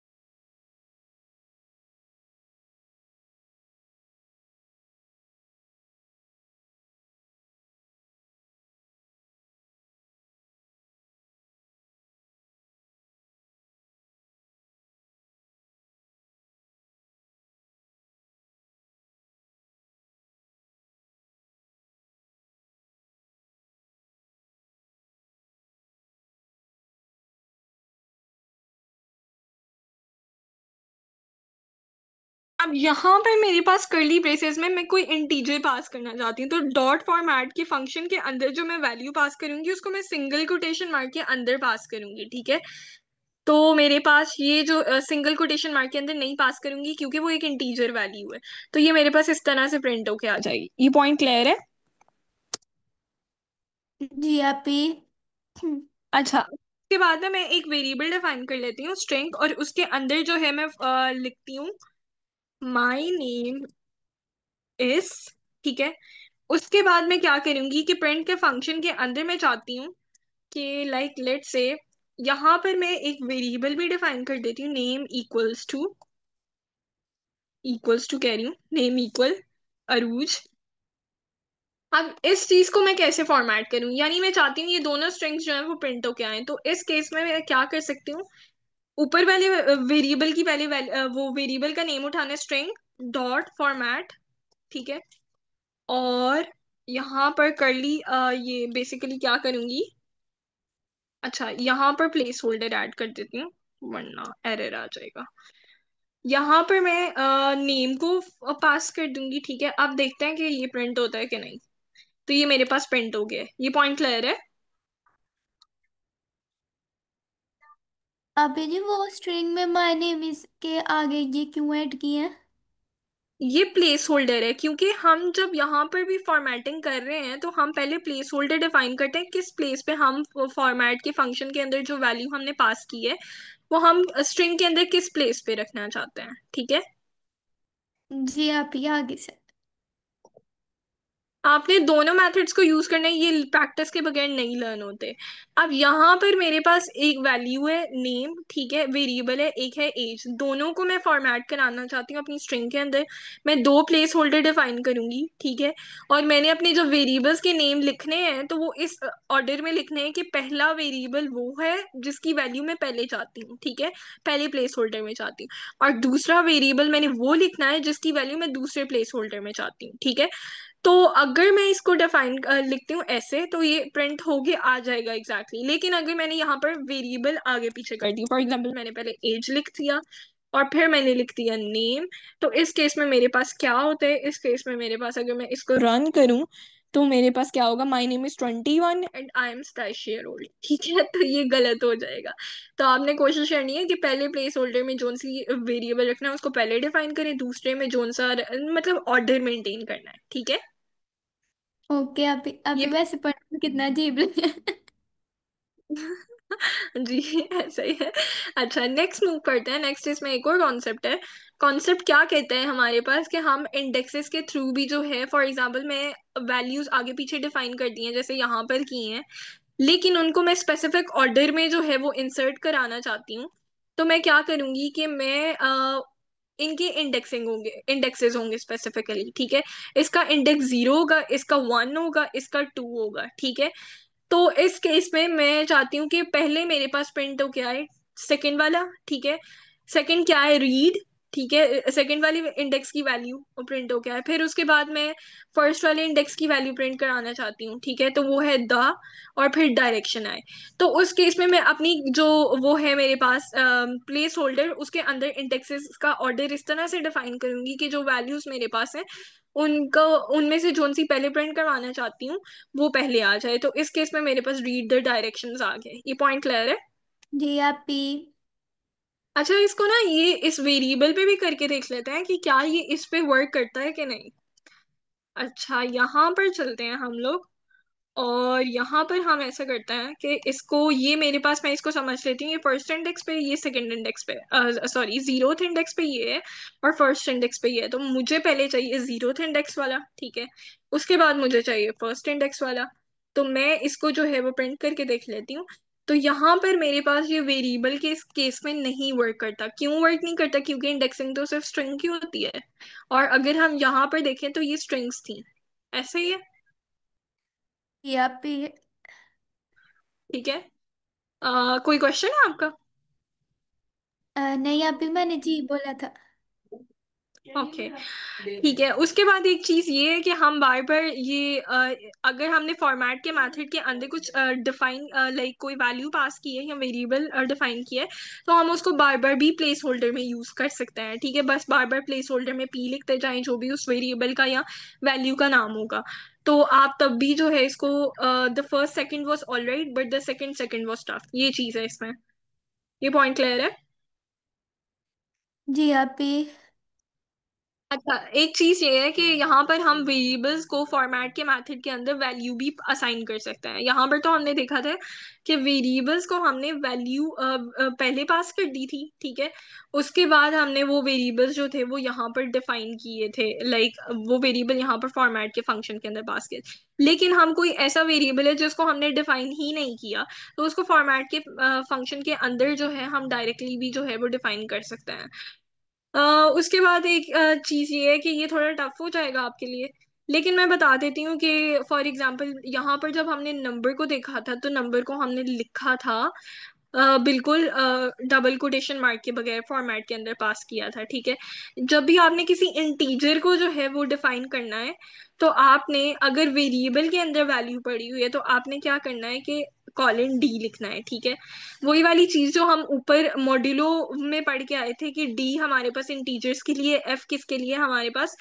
अब यहाँ पर मेरे पास कर्ली ब्रेसेस में मैं कोई इंटीजर पास करना चाहती हूँ, तो डॉट फॉर्मेट के फंक्शन के अंदर जो मैं वैल्यू पास करूंगी उसको मैं सिंगल कोटेशन मार्क के अंदर पास करूंगी, ठीक है। तो मेरे पास ये जो सिंगल कोटेशन मार्क के अंदर नहीं पास करूंगी क्योंकि वो एक इंटीजर वैल्यू है। तो ये मेरे पास इस तरह से प्रिंट होके आ जाएगी। ये पॉइंट क्लियर है? जी आप ही। अच्छा, उसके बाद ना मैं एक वेरिएबल डिफाइन कर लेती हूँ, स्ट्रिंग, और उसके अंदर जो है मैं लिखती हूँ माई नेम इज, ठीक है। उसके बाद मैं क्या करूंगी कि प्रिंट के फंक्शन के अंदर मैं चाहती हूँ कि लाइक लेट से यहाँ पर मैं एक वेरिएबल भी डिफाइन कर देती हूँ, नेम इक्वल्स टू कह रही हूँ, नेम इक्वल अरूज। अब इस चीज को मैं कैसे फॉर्मेट करूँ, यानी मैं चाहती हूँ ये दोनों स्ट्रिंग्स जो है वो प्रिंट होके आए, तो इस केस में मैं क्या कर सकती हूँ, ऊपर वाले वेरिएबल की पहले वो वेरिएबल का नेम उठाना, स्ट्रिंग डॉट फॉर्मेट, ठीक है। और यहाँ पर करली ये बेसिकली क्या करूंगी, अच्छा यहाँ पर प्लेस होल्डर ऐड कर देती हूँ वरना एरर आ जाएगा। यहाँ पर मैं नेम को पास कर दूंगी, ठीक है। अब देखते हैं कि ये प्रिंट होता है कि नहीं। तो ये मेरे पास प्रिंट हो गया है, ये पॉइंट क्लियर है? अभी जी वो स्ट्रिंग में माय नेम इज के आगे ये क्यों ऐड किए हैं? ये प्लेस होल्डर है क्योंकि हम जब यहाँ पर भी फॉर्मेटिंग कर रहे हैं तो हम पहले प्लेस होल्डर डिफाइन करते हैं, किस प्लेस पे हम फॉर्मेट के फंक्शन के अंदर जो वैल्यू हमने पास की है वो हम स्ट्रिंग के अंदर किस प्लेस पे रखना चाहते हैं, ठीक है। जी आप ही आगे से। आपने दोनों मेथड्स को यूज करना है, ये प्रैक्टिस के बगैर नहीं लर्न होते। अब यहाँ पर मेरे पास एक वैल्यू है नेम, ठीक है, वेरिएबल है, एक है एज, दोनों को मैं फॉर्मेट कराना चाहती हूँ अपनी स्ट्रिंग के अंदर। मैं दो प्लेस होल्डर डिफाइन करूंगी, ठीक है। और मैंने अपने जो वेरिएबल्स के नेम लिखने हैं तो वो इस ऑर्डर में लिखने हैं कि पहला वेरिएबल वो है जिसकी वैल्यू मैं पहले चाहती हूँ, ठीक है, पहले प्लेस होल्डर में चाहती हूँ। और दूसरा वेरिएबल मैंने वो लिखना है जिसकी वैल्यू मैं दूसरे प्लेस होल्डर में चाहती हूँ, ठीक है। तो अगर मैं इसको डिफाइन लिखती हूँ ऐसे तो ये प्रिंट होके आ जाएगा एग्जैक्टली लेकिन अगर मैंने यहाँ पर वेरिएबल आगे पीछे कर दी, फॉर एग्जांपल मैंने पहले एज लिख दिया और फिर मैंने लिख दिया नेम, तो इस केस में मेरे पास क्या होता है, इस केस में मेरे पास अगर मैं इसको रन करूँ तो मेरे पास क्या होगा, माई name is 21 and I am stash old, ठीक है। तो ये गलत हो जाएगा। तो आपने कोशिश करनी है कि पहले प्लेस होल्डर में जोन सी वेरिएबल रखना है उसको पहले डिफाइन करें, दूसरे में जोन सा मतलब ऑर्डर मेंटेन करना है, ठीक है। ओके अभी ये अभी वैसे पढ़ने में कितना अजीब लगे। जी ऐसा ही है। अच्छा, नेक्स्ट मूव करते हैं। नेक्स्ट इसमें एक और कॉन्सेप्ट है। कॉन्सेप्ट क्या कहते हैं हमारे पास कि हम इंडेक्सेस के थ्रू भी जो है, फॉर एग्जांपल मैं वैल्यूज आगे पीछे डिफाइन कर दी हैं जैसे यहाँ पर की हैं, लेकिन उनको मैं स्पेसिफिक ऑर्डर में जो है वो इंसर्ट कराना चाहती हूँ। तो मैं क्या करूंगी कि मैं इनके इंडेक्सिंग होंगे, इंडेक्सेस होंगे स्पेसिफिकली, ठीक है। इसका इंडेक्स 0 होगा, इसका 1 होगा, इसका 2 होगा, ठीक है। तो इस केस में मैं चाहती हूँ कि पहले मेरे पास प्रिंट हो क्या है, सेकंड वाला, ठीक है। सेकंड क्या है, रीड, ठीक है, सेकंड वाली इंडेक्स की वैल्यू प्रिंट हो गया है, फिर उसके बाद मैं फर्स्ट वाले इंडेक्स की वैल्यू प्रिंट कराना चाहती हूँ, ठीक है, तो वो है द, और फिर डायरेक्शन आए। तो उस केस में मैं अपनी जो वो है मेरे पास प्लेस होल्डर, उसके अंदर इंडेक्सेस का ऑर्डर इस तरह से डिफाइन करूंगी कि जो वैल्यूज मेरे पास हैं उनका, उनमें से जोन सी पहले प्रिंट करवाना चाहती हूँ वो पहले आ जाए। तो इस केस में मेरे पास रीड द डायरेक्शंस आ गए। ये पॉइंट क्लियर है? जी आप पी। अच्छा, इसको ना ये इस वेरिएबल पे भी करके देख लेते हैं कि क्या ये इस पे वर्क करता है कि नहीं। अच्छा, यहाँ पर चलते हैं हम लोग, और यहाँ पर हम ऐसा करते हैं कि इसको, ये मेरे पास, मैं इसको समझ लेती हूँ, ये फर्स्ट इंडेक्स पे, ये सेकंड इंडेक्स पे, सॉरी जीरोथ इंडेक्स पे ये है, और फर्स्ट इंडेक्स पे ये है। तो मुझे पहले चाहिए जीरोथ इंडेक्स वाला, ठीक है, उसके बाद मुझे चाहिए फर्स्ट इंडेक्स वाला। तो मैं इसको जो है वो प्रिंट करके देख लेती हूँ। तो यहाँ पर मेरे पास ये वेरिएबल के इस केस में नहीं वर्क करता। क्यों वर्क नहीं करता? क्योंकि इंडेक्सिंग तो सिर्फ स्ट्रिंग की होती है, और अगर हम यहाँ पर देखें तो ये स्ट्रिंग्स थी। ऐसे ही है? जी आप पी। ठीक है। कोई क्वेश्चन है आपका? नहीं अभी मैंने जी बोला था। ओके, ठीक है। उसके बाद एक चीज ये है कि हम बार बार ये अगर हमने फॉर्मेट के मेथड के अंदर कुछ डिफाइन, लाइक कोई वैल्यू पास की है या वेरिएबल डिफाइन किया है, तो हम उसको बार बार भी प्लेस होल्डर में यूज कर सकते हैं, ठीक है। बस बार बार प्लेस होल्डर में पी लिखते जाएं जो भी उस वेरिएबल का या वैल्यू का नाम होगा। तो आप तब भी जो है इसको, the first second was alright but the second second was tough, ये चीज है इसमें। ये पॉइंट क्लियर है? जी आप पी। अच्छा, एक चीज ये है कि यहाँ पर हम वेरिएबल्स को फॉर्मेट के मेथड के अंदर वैल्यू भी असाइन कर सकते हैं। यहाँ पर तो हमने देखा था कि वेरिएबल्स को हमने वैल्यू पहले पास कर दी थी, ठीक है। उसके बाद हमने वो वेरिएबल्स जो थे वो यहाँ पर डिफाइन किए थे, लाइक वो वेरिएबल यहाँ पर फॉर्मेट के फंक्शन के अंदर पास किए। लेकिन हम कोई ऐसा वेरिएबल है जिसको हमने डिफाइन ही नहीं किया, तो उसको फॉर्मेट के फंक्शन के अंदर जो है हम डायरेक्टली भी जो है वो डिफाइन कर सकते हैं। अ, उसके बाद एक चीज ये है कि ये थोड़ा टफ हो जाएगा आपके लिए, लेकिन मैं बता देती हूँ कि फॉर एग्जांपल यहाँ पर जब हमने नंबर को देखा था तो नंबर को हमने लिखा था बिल्कुल डबल कोटेशन मार्क के बगैर, फॉर्मेट के अंदर पास किया था, ठीक है। जब भी आपने किसी इंटीजर को जो है वो डिफाइन करना है, तो आपने अगर वेरिएबल के अंदर वैल्यू पड़ी हुई है तो आपने क्या करना है कि कॉलन डी लिखना है, ठीक है। वही वाली चीज जो हम ऊपर मॉड्यूलो में पढ़ के आए थे कि डी हमारे पास इंटीजर्स के लिए, एफ किसके लिए, हमारे पास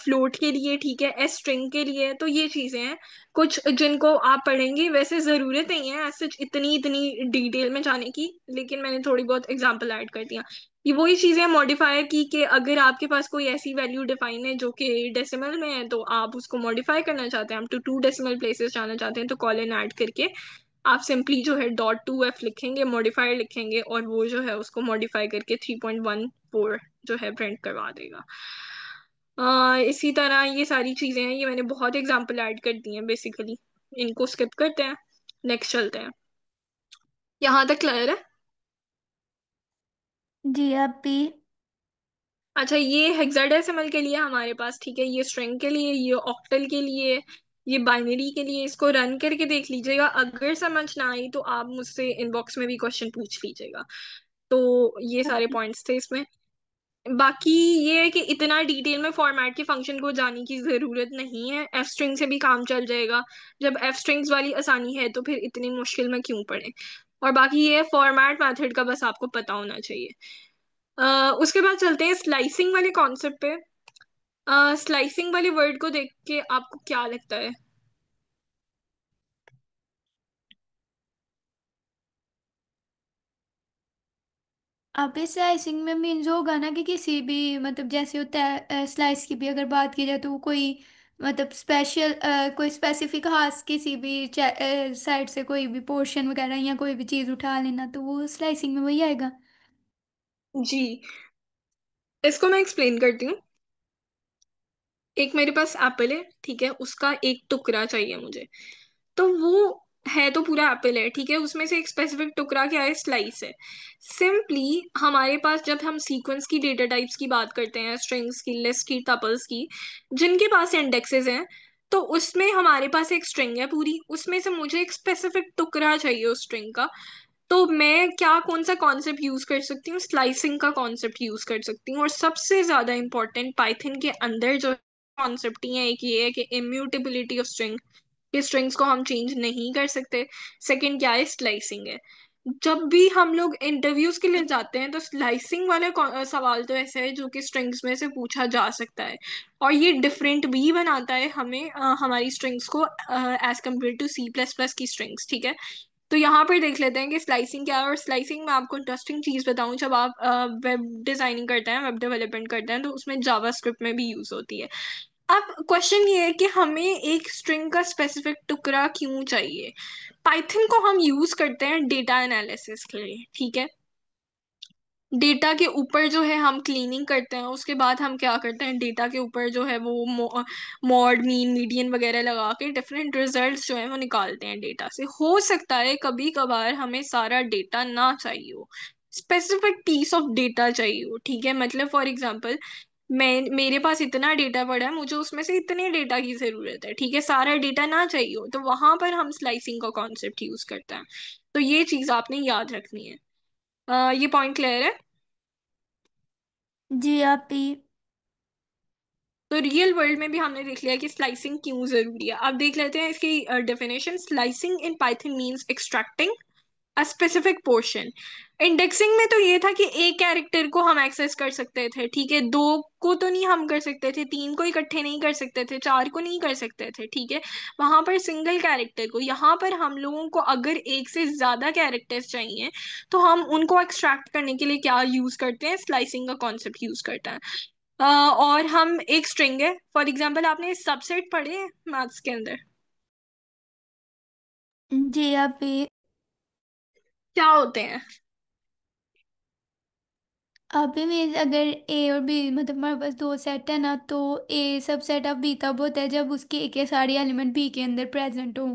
फ्लोट के लिए, ठीक है, एस स्ट्रिंग के लिए। तो ये चीजें हैं कुछ जिनको आप पढ़ेंगे। वैसे जरूरत नहीं है ऐसे इतनी इतनी डिटेल में जाने की, लेकिन मैंने थोड़ी बहुत एग्जांपल ऐड कर दिया। ये वही चीजें मॉडिफायर की, कि अगर आपके पास कोई ऐसी वैल्यू डिफाइन है जो कि डेसिमल में है, तो आप उसको मॉडिफाई करना चाहते हैं, आप टू टू डेसिमल प्लेसेस जाना चाहते हैं, तो कॉलन ऐड करके आप सिंपली जो है .2f लिखेंगे, मॉडिफायर लिखेंगे, और वो जो है उसको मॉडिफाई करके 3.14 जो है प्रिंट करवा देगा। इसी तरह ये सारी चीजें हैं, ये मैंने बहुत एग्जांपल ऐड कर दी हैं बेसिकली। इनको स्किप करते हैं, नेक्स्ट चलते हैं। यहाँ तक क्लियर है? जी आप पी। अच्छा, ये हेक्साडेसिमल के लिए हमारे पास, ठीक है, ये स्ट्रिंग के लिए, ये ऑक्टल के लिए, ये बाइनरी के लिए। इसको रन करके देख लीजिएगा, अगर समझ ना आई तो आप मुझसे इनबॉक्स में भी क्वेश्चन पूछ लीजिएगा। तो ये सारे पॉइंट्स थे इसमें। बाकी ये है कि इतना डिटेल में फॉर्मेट के फंक्शन को जाने की जरूरत नहीं है, एफ स्ट्रिंग से भी काम चल जाएगा। जब एफ स्ट्रिंग्स वाली आसानी है तो फिर इतनी मुश्किल में क्यों पड़े। और बाकी ये फॉर्मेट मेथड का बस आपको पता होना चाहिए। उसके बाद चलते हैं स्लाइसिंग वाले कॉन्सेप्ट पे। स्लाइसिंग वाले वर्ड को देख के आपको क्या लगता है? अब इस स्लाइसिंग में मीन्स होगा ना कि किसी भी मतलब जैसे होता है स्लाइस की भी अगर बात की जाए तो वो कोई मतलब स्पेशल कोई स्पेसिफिक हाथ किसी भी साइड से कोई भी पोर्शन वगैरह या कोई भी चीज़ उठा लेना तो वो स्लाइसिंग में वही आएगा। जी, इसको मैं एक्सप्लेन करती हूँ। एक मेरे पास एप्पल है, ठीक है, उसका एक टुकड़ा चाहिए मुझे। तो वो है तो पूरा एप्पल है, ठीक है, उसमें से एक स्पेसिफिक टुकड़ा क्या है, स्लाइस है। सिंपली हमारे पास जब हम सीक्वेंस की डेटा टाइप्स की बात करते हैं, स्ट्रिंग्स की, लिस्ट की, टपल्स की, जिनके पास इंडेक्सेस हैं, तो उसमें हमारे पास एक स्ट्रिंग है पूरी, उसमें से मुझे एक स्पेसिफिक टुकड़ा चाहिए उस स्ट्रिंग का। तो मैं क्या कौन सा कॉन्सेप्ट यूज कर सकती हूँ, स्लाइसिंग का कॉन्सेप्ट यूज कर सकती हूँ। और सबसे ज्यादा इंपॉर्टेंट पाइथन के अंदर जो कॉन्सेप्ट ही है, एक ये है कि इम्यूटेबिलिटी ऑफ स्ट्रिंग, कि स्ट्रिंग्स को हम चेंज नहीं कर सकते। सेकंड क्या है, स्लाइसिंग है। जब भी हम लोग इंटरव्यूज के लिए जाते हैं तो स्लाइसिंग वाला सवाल तो ऐसा है जो कि स्ट्रिंग्स में से पूछा जा सकता है, और ये डिफरेंट भी बनाता है हमें हमारी स्ट्रिंग्स को as compare to C plus plus की स्ट्रिंग्स, ठीक है। तो यहाँ पर देख लेते हैं कि स्लाइसिंग क्या है। और स्लाइसिंग में आपको इंटरेस्टिंग चीज बताऊं, जब आप वेब डिजाइनिंग करते हैं, वेब डेवलपमेंट करते हैं, तो उसमें जावास्क्रिप्ट में भी यूज होती है। अब क्वेश्चन ये है कि हमें एक स्ट्रिंग का स्पेसिफिक टुकड़ा क्यों चाहिए। पाइथन को हम यूज करते हैं डेटा एनालिसिस के लिए, ठीक है। डेटा के ऊपर जो है हम क्लीनिंग करते हैं, उसके बाद हम क्या करते हैं, डेटा के ऊपर जो है वो मॉड मीन मीडियन वगैरह लगा के डिफरेंट रिजल्ट्स जो है वो निकालते हैं डेटा से। हो सकता है कभी कभार हमें सारा डेटा ना चाहिए हो, स्पेसिफिक पीस ऑफ डेटा चाहिए हो, ठीक है। मतलब फॉर एग्जांपल, मेरे पास इतना डेटा पड़ा है, मुझे उसमें से इतने डेटा की जरूरत है, ठीक है, सारा डेटा ना चाहिए हो, तो वहां पर हम स्लाइसिंग का कॉन्सेप्ट यूज करते हैं। तो ये चीज आपने याद रखनी है। ये पॉइंट क्लियर है। जी आप ही। तो रियल वर्ल्ड में भी हमने देख लिया कि स्लाइसिंग क्यों जरूरी है। अब देख लेते हैं इसकी definition. Slicing in Python means extracting a specific portion. Indexing में तो ये था कि एक कैरेक्टर को हम एक्सेस कर सकते थे, ठीक है, दो को तो नहीं हम कर सकते थे, तीन को इकट्ठे नहीं कर सकते थे, चार को नहीं कर सकते थे, ठीक है। वहां पर सिंगल कैरेक्टर को, यहाँ पर हम लोगों को अगर एक से ज्यादा कैरेक्टर्स चाहिए तो हम उनको एक्सट्रैक्ट करने के लिए क्या यूज करते हैं, स्लाइसिंग का कॉन्सेप्ट यूज करते हैं। और हम एक स्ट्रिंग है, फॉर एग्जांपल आपने सबसेट पढ़े हैं मैथ्स के अंदर, जी आप ही। क्या होते हैं। अभी में अगर ए और बी मतलब हमारे पास दो सेट है ना, तो ए सब सेट ऑफ बी तब होता है जब उसके ए के सारे एलिमेंट बी के अंदर प्रेजेंट हो।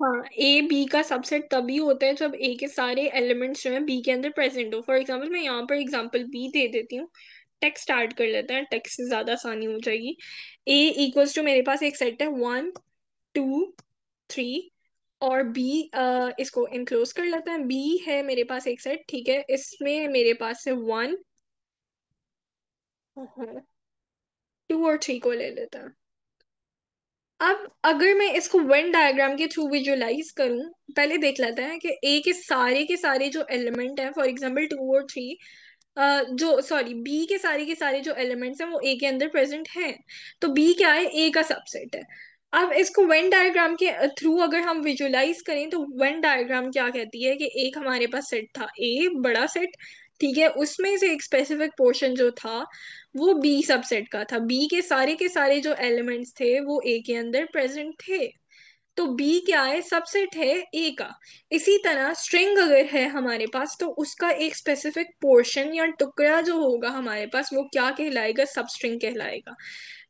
हाँ, ए बी का सबसेट तभी होता है जब ए के सारे एलिमेंट्स जो है बी के अंदर प्रेजेंट हो। फॉर एग्जांपल मैं यहाँ पर एग्जांपल बी दे देती हूँ। टेक्स्ट स्टार्ट कर लेते हैं, टेक्स्ट से ज्यादा आसानी हो जाएगी। ए इक्वल्स टू, मेरे पास एक सेट है 1 2 3, और बी, इसको इनक्लोज कर लेते हैं। बी है मेरे पास एक सेट, ठीक है, इसमें मेरे पास है 1 2 और 3 को ले लेते हैं। अब अगर मैं इसको वेन डायग्राम के थ्रू विजुअलाइज करूं, पहले देख लेते हैं कि ए के सारे जो एलिमेंट हैं, फॉर एग्जांपल 2 और 3, जो सॉरी बी के सारे जो एलिमेंट्स हैं वो ए के अंदर प्रेजेंट हैं। तो बी क्या है, ए का सबसेट है। अब इसको वेन डायग्राम के थ्रू अगर हम विजुअलाइज करें तो वेन डायग्राम क्या कहती है कि एक हमारे पास सेट था ए, बड़ा सेट, ठीक है, उसमें से एक स्पेसिफिक पोर्शन जो था वो बी सबसेट का था। बी के सारे जो एलिमेंट्स थे वो ए के अंदर प्रेजेंट थे। तो बी क्या है, सबसेट है ए का। इसी तरह स्ट्रिंग अगर है हमारे पास तो उसका एक स्पेसिफिक पोर्शन या टुकड़ा जो होगा हमारे पास वो क्या कहलाएगा, सब स्ट्रिंग कहलाएगा।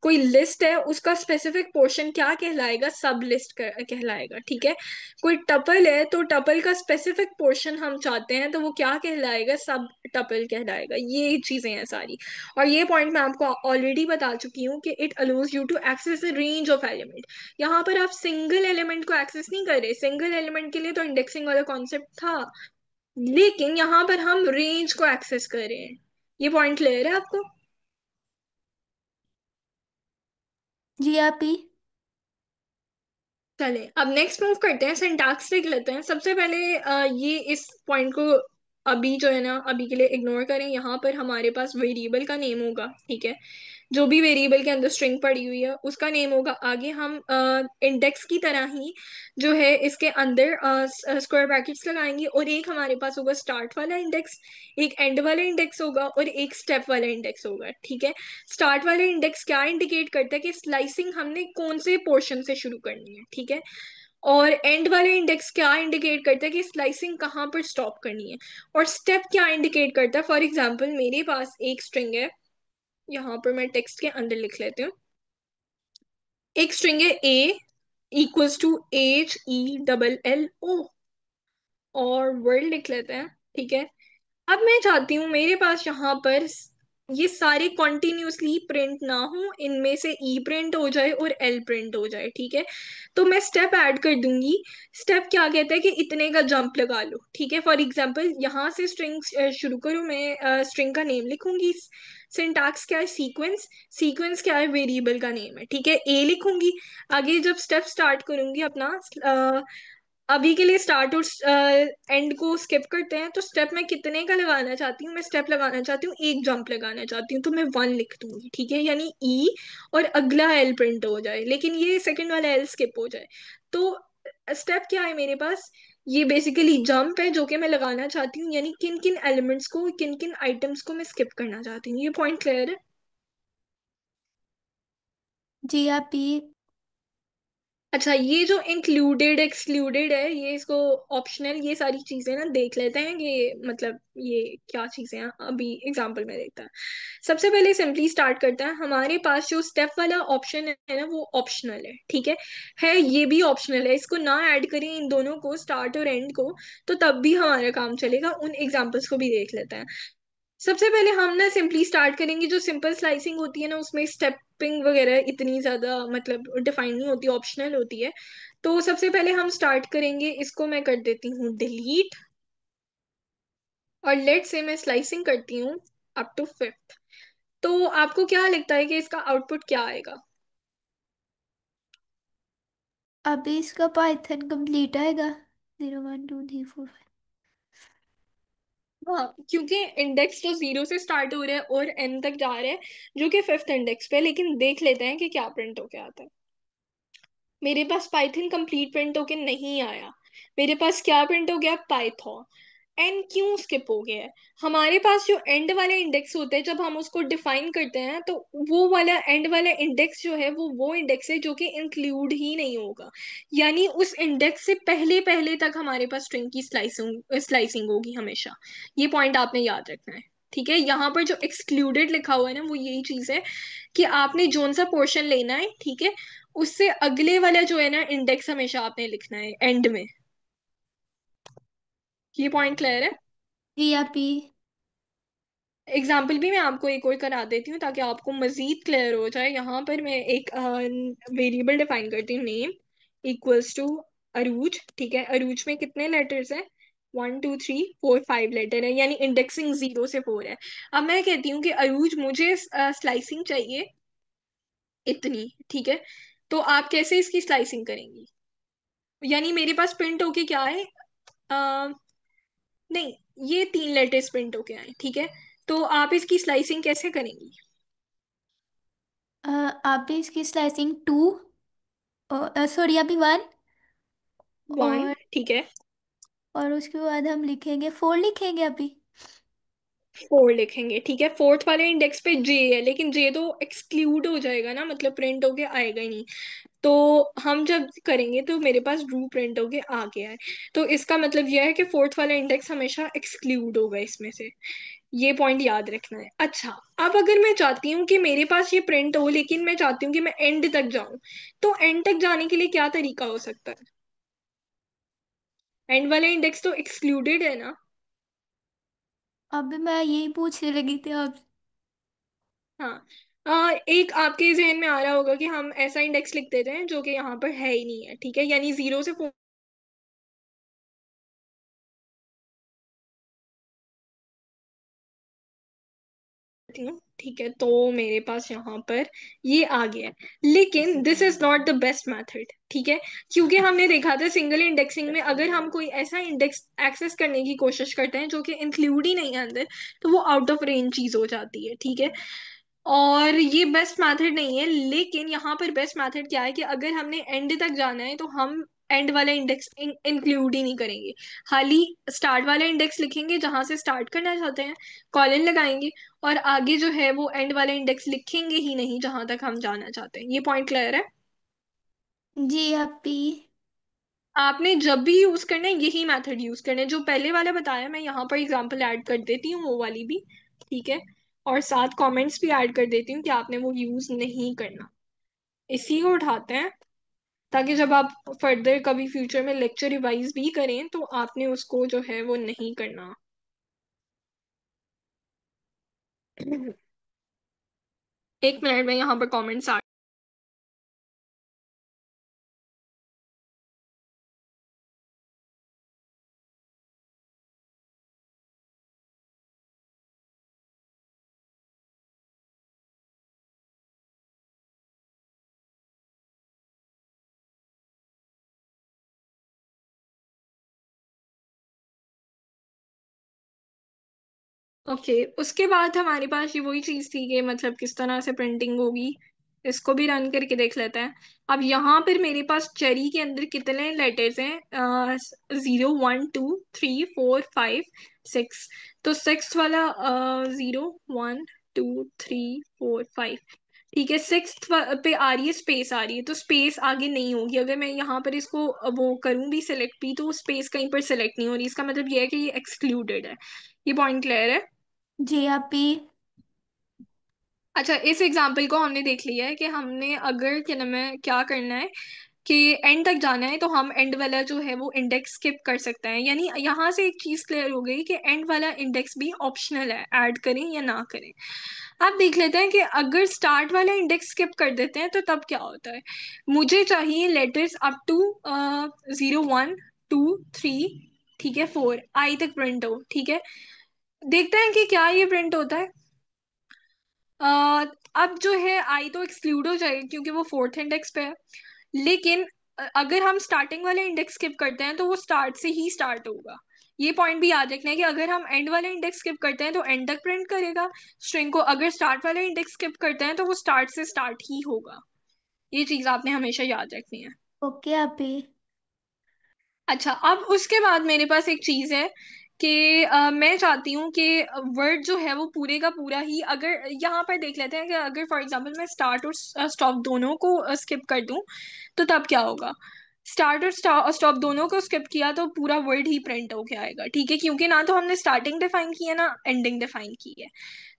कोई लिस्ट है, उसका स्पेसिफिक पोर्शन क्या कहलाएगा, सब लिस्ट कहलाएगा, ठीक है। कोई टपल है तो टपल का स्पेसिफिक पोर्शन हम चाहते हैं तो वो क्या कहलाएगा, सब टपल कहलाएगा। ये चीजें हैं सारी। और ये पॉइंट मैं आपको ऑलरेडी बता चुकी हूँ कि it allows you to access the range of element. यहाँ पर आप सिंगल एलिमेंट को एक्सेस नहीं कर रहे, सिंगल एलिमेंट के लिए तो इंडेक्सिंग वाला कॉन्सेप्ट था, लेकिन यहाँ पर हम रेंज को एक्सेस कर रहे हैं। ये पॉइंट क्लियर है आपको। जी आप ही। चले अब नेक्स्ट मूव करते हैं, सिंटैक्स देख लेते हैं। सबसे पहले ये इस पॉइंट को अभी जो है ना, अभी के लिए इग्नोर करें। यहाँ पर हमारे पास वेरिएबल का नेम होगा, ठीक है, जो भी वेरिएबल के अंदर स्ट्रिंग पड़ी हुई है उसका नेम होगा। आगे हम इंडेक्स की तरह ही जो है इसके अंदर स्क्वायर ब्रैकेट्स लगाएंगे, और एक हमारे पास होगा स्टार्ट वाला इंडेक्स, एक एंड वाला इंडेक्स होगा, और एक स्टेप वाला इंडेक्स होगा, ठीक है। स्टार्ट वाले इंडेक्स क्या इंडिकेट करता है कि स्लाइसिंग हमने कौन से पोर्शन से शुरू करनी है, ठीक है। और एंड वाले इंडेक्स क्या इंडिकेट करता है कि स्लाइसिंग कहाँ पर स्टॉप करनी है। और स्टेप क्या इंडिकेट करता है, फॉर एग्जाम्पल मेरे पास एक स्ट्रिंग है, यहाँ पर मैं टेक्स्ट के अंदर लिख लेती हूँ। एक स्ट्रिंग है ए इक्वल्स टू HELL O, और वर्ड लिख लेते हैं, ठीक है। अब मैं चाहती हूँ मेरे पास यहाँ पर ये सारे कॉन्टिन्यूसली प्रिंट ना हो, इनमें से ई प्रिंट हो जाए और एल प्रिंट हो जाए, ठीक है। तो मैं स्टेप ऐड कर दूंगी। स्टेप क्या कहता है कि इतने का जंप लगा लो, ठीक है। फॉर एग्जांपल यहाँ से स्ट्रिंग शुरू करूँ, मैं स्ट्रिंग का नेम लिखूंगी। सिंटैक्स क्या है, सीक्वेंस। सीक्वेंस क्या है, वेरिएबल का नेम है, ठीक है। ए लिखूंगी। आगे जब स्टेप स्टार्ट करूंगी अपना, अभी के लिए स्टार्ट और एंड को स्किप करते हैं। तो स्टेप मैं कितने का लगाना चाहती हूँ, मैं स्टेप लगाना चाहती हूँ, एक जंप लगाना चाहती हूँ, तो मैं 1 लिख दूंगी, ठीक है। यानी ई और अगला एल प्रिंट हो जाए, लेकिन ये सेकंड वाला एल स्किप हो जाए। तो स्टेप क्या है मेरे पास, ये बेसिकली जंप है जो कि मैं लगाना चाहती हूँ, यानी किन किन एलिमेंट्स को, किन किन आइटम्स को मैं स्किप करना चाहती हूँ। ये पॉइंट क्लियर है। जी आप ये। अच्छा, ये जो इंक्लूडेड एक्सक्लूडेड है, ये इसको ऑप्शनल, ये सारी चीजें ना देख लेते हैं कि मतलब ये क्या चीजें हैं, अभी एग्जांपल में देखते हैं। सबसे पहले सिंपली स्टार्ट करते हैं। हमारे पास जो स्टेप वाला ऑप्शन है ना, वो ऑप्शनल है ये भी ऑप्शनल है। इसको ना ऐड करें इन दोनों को, स्टार्ट और एंड को, तो तब भी हमारा काम चलेगा। उन एग्जांपल्स को भी देख लेते हैं। सबसे पहले हम ना सिंपली स्टार्ट करेंगे। जो सिंपल स्लाइसिंग होती है ना, उसमें स्टेपिंग वगैरह इतनी ज्यादा मतलब डिफाइन नहीं होती, ऑप्शनल होती है। तो सबसे पहले हम स्टार्ट करेंगे, इसको मैं कर देती हूँ डिलीट। और लेट से मैं स्लाइसिंग करती हूँ अप टू 5th। तो आपको क्या लगता है कि इसका आउटपुट क्या आएगा? अभी इसका पाइथन कंप्लीट आएगा, 0 1 2 3 4 5। हाँ, क्योंकि इंडेक्स तो 0 से स्टार्ट हो रहा है और एन तक जा रहा है, जो कि 5th इंडेक्स पे। लेकिन देख लेते हैं कि क्या प्रिंट होके आता है। मेरे पास पाइथन कंप्लीट प्रिंट होके नहीं आया। मेरे पास क्या प्रिंट हो गया, पाइथन। एंड क्यों स्किप हो गया है? हमारे पास जो एंड वाला इंडेक्स होता है, जब हम उसको डिफाइन करते हैं, तो वो वाला एंड वाला इंडेक्स जो है, वो इंडेक्स है जो कि इंक्लूड ही नहीं होगा। यानी उस इंडेक्स से पहले पहले तक हमारे पास स्ट्रिंग की स्लाइसिंग स्लाइसिंग होगी हमेशा। ये पॉइंट आपने याद रखना है, ठीक है। यहाँ पर जो एक्सक्लूडेड लिखा हुआ है ना, वो यही चीज है कि आपने जोन सा पोर्शन लेना है, ठीक है। उससे अगले वाला जो है ना इंडेक्स, हमेशा आपने लिखना है एंड में। ये पॉइंट क्लियर है? जी आप ये। एग्जाम्पल भी मैं आपको एक और करा देती हूँ ताकि आपको मजीद क्लियर हो जाए। यहाँ पर मैं एक वेरिएबल डिफाइन करती हूँ, नेम इक्वल्स टू अरूज, ठीक है। अरूज में कितने लेटर्स हैं, 1 2 3 4 5 लेटर है, यानी इंडेक्सिंग 0 से 4 है। अब मैं कहती हूँ कि अरूज मुझे स्लाइसिंग चाहिए इतनी, ठीक है। तो आप कैसे इसकी स्लाइसिंग करेंगी? यानी मेरे पास प्रिंट होके क्या है, नहीं, ये 3 लेटर्स प्रिंट होके आए, ठीक है। तो आप इसकी स्लाइसिंग कैसे करेंगी? आप भी इसकी स्लाइसिंग 2, सॉरी अभी 1। 1, और ठीक है। और उसके बाद हम लिखेंगे 4, लिखेंगे अभी। 4 लिखेंगे, ठीक है। फोर्थ वाले इंडेक्स पे जे है, लेकिन जे तो एक्सक्लूड हो जाएगा ना, मतलब प्रिंट होके आएगा ही नहीं। तो हम जब करेंगे तो मेरे पास रू प्रिंट होके आ गया है। तो इसका मतलब यह है कि फोर्थ वाला इंडेक्स हमेशा एक्सक्लूड होगा इसमें से। ये पॉइंट याद रखना है। अच्छा, अब अगर मैं चाहती हूँ कि मेरे पास ये प्रिंट हो, लेकिन मैं चाहती हूँ कि मैं एंड तक जाऊं, तो एंड तक जाने के लिए क्या तरीका हो सकता है? एंड वाला इंडेक्स तो एक्सक्लूडेड है ना। अभी मैं यही पूछने लगी थी आप। हाँ, एक आपके जहन में आ रहा होगा कि हम ऐसा इंडेक्स लिख देते हैं जो कि यहाँ पर है ही नहीं है, ठीक है। यानी 0 से 4 हूँ, ठीक है। तो मेरे पास यहाँ पर ये आ गया है। लेकिन this is not the best method, ठीक है। क्योंकि हमने देखा था सिंगल इंडेक्सिंग में, अगर हम कोई ऐसा इंडेक्स एक्सेस करने की कोशिश करते हैं जो कि इंक्लूड ही नहीं है अंदर, तो वो आउट ऑफ रेंज चीज हो जाती है, ठीक है। और ये बेस्ट मेथड नहीं है। लेकिन यहाँ पर बेस्ट मेथड क्या है कि अगर हमने एंड तक जाना है, तो हम एंड वाला इंडेक्स इंक्लूड ही नहीं करेंगे। खाली स्टार्ट वाला इंडेक्स लिखेंगे जहां से स्टार्ट करना चाहते हैं, कॉलन लगाएंगे, और आगे जो है वो एंड वाला इंडेक्स लिखेंगे ही नहीं जहां तक हम जाना चाहते हैं। ये पॉइंट क्लियर है? जी आप भी। आपने जब भी यूज करना है, यही मेथड यूज करना है जो पहले वाला बताया। मैं यहाँ पर एग्जांपल ऐड कर देती हूँ, वो वाली भी, ठीक है। और साथ कमेंट्स भी ऐड कर देती हूँ कि आपने वो यूज नहीं करना। इसी को उठाते हैं, ताकि जब आप फर्दर कभी फ्यूचर में लेक्चर रिवाइज भी करें, तो आपने उसको जो है वो नहीं करना। एक मिनट में यहाँ पर कमेंट्स आ। ओके, उसके बाद हमारे पास ये वही चीज थी कि मतलब किस तरह से प्रिंटिंग होगी। इसको भी रन करके देख लेते हैं। अब यहाँ पर मेरे पास चेरी के अंदर कितने लेटर्स हैं? 0 1 2 3 4 5 6। तो सिक्स वाला 0 1 2 3 4 5। ठीक है, सिक्स पे आ रही है, स्पेस आ रही है, तो स्पेस आगे नहीं होगी। अगर मैं यहाँ पर इसको वो करूँ भी, सिलेक्ट भी, तो स्पेस कहीं पर सिलेक्ट नहीं हो रही। इसका मतलब ये है कि ये एक्सक्लूडेड है। ये पॉइंट क्लियर है? जी आप भी। अच्छा, इस एग्जाम्पल को हमने देख लिया है कि हमने अगर क्या नाम है, क्या करना है कि एंड तक जाना है, तो हम एंड वाला जो है वो इंडेक्स स्किप कर सकते हैं। यानी यहाँ से एक चीज क्लियर हो गई कि एंड वाला इंडेक्स भी ऑप्शनल है, ऐड करें या ना करें। आप देख लेते हैं कि अगर स्टार्ट वाला इंडेक्स स्किप कर देते हैं तो तब क्या होता है। मुझे चाहिए लेटर्स अप टू 0 1 2 3, ठीक है, 4 आई तक प्रिंट हो। ठीक है, देखते हैं कि क्या ये प्रिंट होता है। अ, अब जो है आई तो एक्सक्लूड हो जाएगी क्योंकि वो फोर्थ इंडेक्स पे है। लेकिन अगर हम स्टार्टिंग वाले इंडेक्स स्किप करते हैं तो वो स्टार्ट से ही स्टार्ट होगा। ये पॉइंट भी याद रखना है कि अगर हम एंड वाले इंडेक्स स्किप करते हैं तो एंड तक प्रिंट करेगा स्ट्रिंग को। अगर स्टार्ट वाले इंडेक्स स्किप करते हैं तो वो स्टार्ट से स्टार्ट ही होगा। ये चीज आपने हमेशा याद रखनी है। ओके आप भी। अच्छा, अब उसके बाद मेरे पास एक चीज है कि मैं चाहती हूँ कि वर्ड जो है वो पूरे का पूरा ही, अगर यहाँ पर देख लेते हैं कि अगर फॉर एग्जांपल मैं स्टार्ट और स्टॉप दोनों को स्किप कर दूं तो तब क्या होगा। स्टार्ट और स्टॉप दोनों को स्किप किया तो पूरा वर्ड ही प्रिंट होके आएगा। ठीक है, क्योंकि ना तो हमने स्टार्टिंग डिफाइन की है ना एंडिंग डिफाइन की है।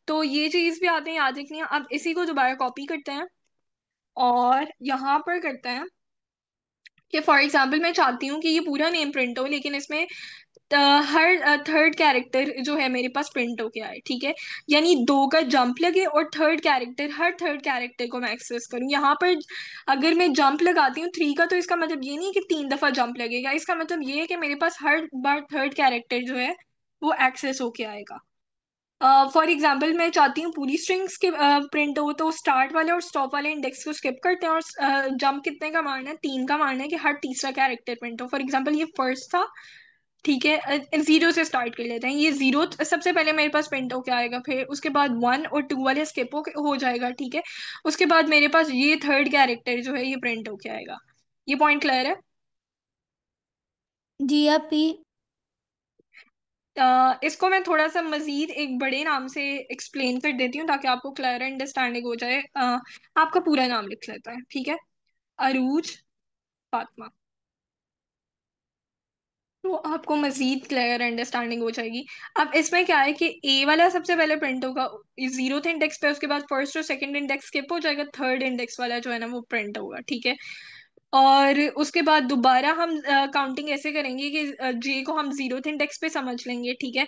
तो ये चीज भी आते हैं याद रखनी है। अब इसी को दोबारा कॉपी करते हैं और यहाँ पर करते हैं कि फॉर एग्जाम्पल मैं चाहती हूँ कि ये पूरा नेम प्रिंट हो, लेकिन इसमें हर थर्ड कैरेक्टर जो है मेरे पास प्रिंट होके आए। ठीक है, यानी दो का जंप लगे और थर्ड कैरेक्टर, हर थर्ड कैरेक्टर को मैं एक्सेस करूं। यहाँ पर अगर मैं जंप लगाती हूँ 3 का, तो इसका मतलब ये नहीं है कि 3 दफा जंप लगेगा। इसका मतलब ये है कि मेरे पास हर बार थर्ड कैरेक्टर जो है वो एक्सेस होके आएगा। फॉर एग्जाम्पल मैं चाहती हूँ पूरी स्ट्रिंग्स के प्रिंट हो, तो स्टार्ट वाले और स्टॉप वाले इंडेक्स को स्किप करते हैं और जंप कितने का मारना है, 3 का मारना है कि हर तीसरा कैरेक्टर प्रिंट हो। फॉर एग्जाम्पल ये फर्स्ट था। ठीक है, 0 से स्टार्ट कर लेते हैं। ये 0 सबसे पहले मेरे पास प्रिंट होके आएगा, फिर उसके बाद 1 और 2 वाले स्किप हो जाएगा। ठीक है, उसके बाद मेरे पास ये थर्ड कैरेक्टर जो है ये प्रिंट होके आएगा। ये पॉइंट क्लियर है? जी आप भी। इसको मैं थोड़ा सा मजीद एक बड़े नाम से एक्सप्लेन कर देती हूँ ताकि आपको क्लियर अंडरस्टैंडिंग हो जाए। आपका पूरा नाम लिख लेता है, ठीक है? अरूज फातिमा। तो आपको मजीद क्लियर अंडरस्टैंडिंग हो जाएगी। अब इसमें क्या है कि ए वाला सबसे पहले प्रिंट होगा, 0th इंडेक्स पे। उसके बाद फर्स्ट और सेकंड इंडेक्स स्किप हो जाएगा, थर्ड इंडेक्स वाला जो है ना वो प्रिंट होगा। ठीक है, और उसके बाद दोबारा हम काउंटिंग ऐसे करेंगे कि जे को हम 0th इंडेक्स पे समझ लेंगे। ठीक है,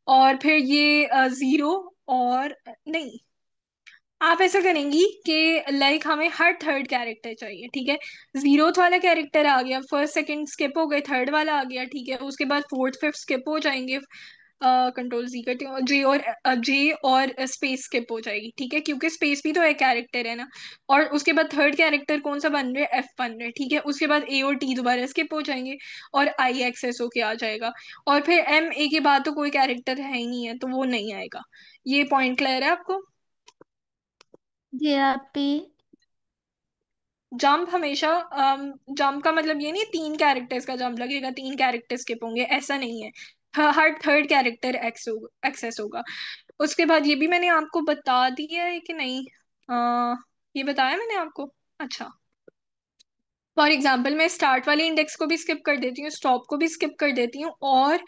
और फिर ये 0 और नहीं, आप ऐसा करेंगी कि लाइक हमें हर थर्ड कैरेक्टर चाहिए। ठीक है, 0th वाला कैरेक्टर आ गया, फर्स्ट सेकंड स्किप हो गए, थर्ड वाला आ गया। ठीक है, उसके बाद फोर्थ फिफ्थ स्किप हो जाएंगे। कंट्रोल जी करती हूँ, जे और स्पेस स्किप हो जाएगी। ठीक है, क्योंकि स्पेस भी तो एक कैरेक्टर है ना। और उसके बाद थर्ड कैरेक्टर कौन सा बन रहा है, एफ बन रहा है। ठीक है, उसके बाद ए और टी दोबारा स्किप हो जाएंगे और आई एक्सेस होके आ जाएगा। और फिर एम ए के बाद तो कोई कैरेक्टर है ही नहीं है, तो वो नहीं आएगा। ये पॉइंट क्लियर है आपको? जी आप भी। जंप हमेशा, जंप का मतलब ये नहीं 3 कैरेक्टर्स का जंप लगेगा, 3 कैरेक्टर्स स्किप होंगे, ऐसा नहीं है। हर थर्ड कैरेक्टर एक्सेस होगा। उसके बाद ये भी मैंने आपको बता दिया है कि नहीं? ये बताया मैंने आपको? अच्छा, फॉर एग्जाम्पल मैं स्टार्ट वाले इंडेक्स को भी स्किप कर देती हूँ, स्टॉप को भी स्किप कर देती हूँ और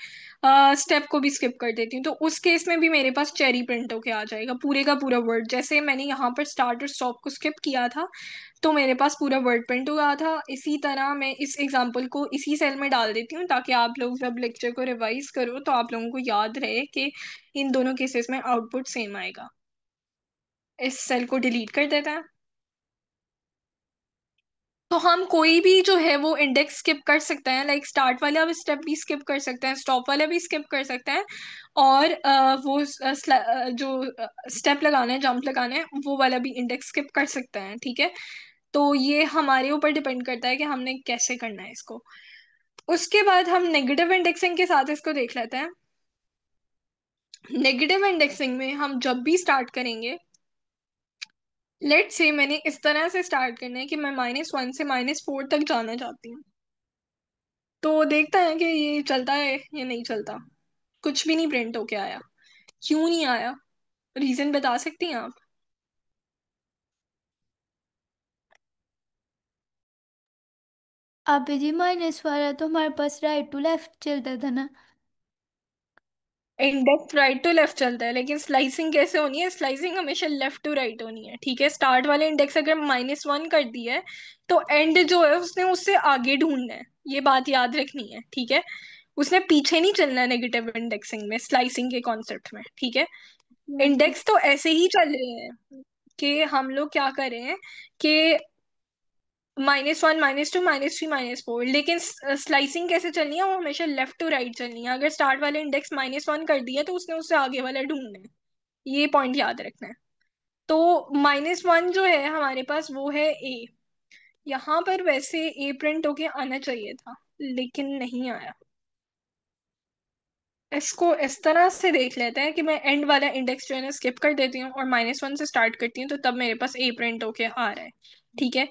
स्टेप को भी स्किप कर देती हूँ, तो उस केस में भी मेरे पास चेरी प्रिंट होके आ जाएगा, पूरे का पूरा वर्ड। जैसे मैंने यहाँ पर स्टार्ट और स्टॉप को स्किप किया था तो मेरे पास पूरा वर्ड प्रिंट हुआ था। इसी तरह मैं इस एग्जाम्पल को इसी सेल में डाल देती हूँ ताकि आप लोग जब लेक्चर को रिवाइज करो तो आप लोगों को याद रहे कि इन दोनों केसेस में आउटपुट सेम आएगा। इस सेल को डिलीट कर देते हैं। तो हम कोई भी जो है वो इंडेक्स स्किप कर सकते हैं, लाइक स्टार्ट वाला भी स्टेप भी स्किप कर सकते हैं, स्टॉप वाला भी स्किप कर सकते हैं, और जो स्टेप लगाना है, जंप लगाना है, वो वाला भी इंडेक्स स्किप कर सकते हैं, ठीक है। तो ये हमारे ऊपर डिपेंड करता है कि हमने कैसे करना है इसको। उसके बाद हम नेगेटिव इंडेक्सिंग के साथ इसको देख लेते हैं। नेगेटिव इंडेक्सिंग में हम जब भी स्टार्ट करेंगे, लेट से मैंने इस तरह से स्टार्ट करना है कि मैं -1 से -4 तक जाना चाहती हूँ। तो देखता है कि ये चलता है या नहीं चलता। कुछ भी नहीं प्रिंट होके आया। क्यों नहीं आया? रीजन बता सकती हैं आप? अभी जी माइनस वाला तो हमारे पास राइट टू लेफ्ट चलता था ना। इंडेक्स राइट टू लेफ्ट चलता है, लेकिन स्लाइसिंग कैसे होनी है? स्लाइसिंग हमेशा लेफ्ट टू राइट होनी है, ठीक है। स्टार्ट वाले इंडेक्स अगर -1 कर दिया है, तो एंड जो है उसने उससे आगे ढूंढना है। ये बात याद रखनी है, ठीक है। उसने पीछे नहीं चलना है नेगेटिव इंडेक्सिंग में, स्लाइसिंग के कॉन्सेप्ट में, ठीक है। ठीक। इंडेक्स तो ऐसे ही चल रहे हैं कि हम लोग क्या कर रहे हैं कि -1, -2, -3, -4, लेकिन स्लाइसिंग कैसे चलनी है? वो हमेशा लेफ्ट टू राइट चलनी है। अगर स्टार्ट वाले इंडेक्स -1 कर दिया तो उसने उससे आगे वाला ढूंढना है। ये पॉइंट याद रखना है। तो -1 जो है हमारे पास वो है ए। यहाँ पर वैसे ए प्रिंट होके आना चाहिए था, लेकिन नहीं आया। इसको इस तरह से देख लेते हैं कि मैं एंड वाला इंडेक्स जो है ना स्किप कर देती हूँ और -1 से स्टार्ट करती हूँ, तो तब मेरे पास ए प्रिंट होके आ रहा है, ठीक है।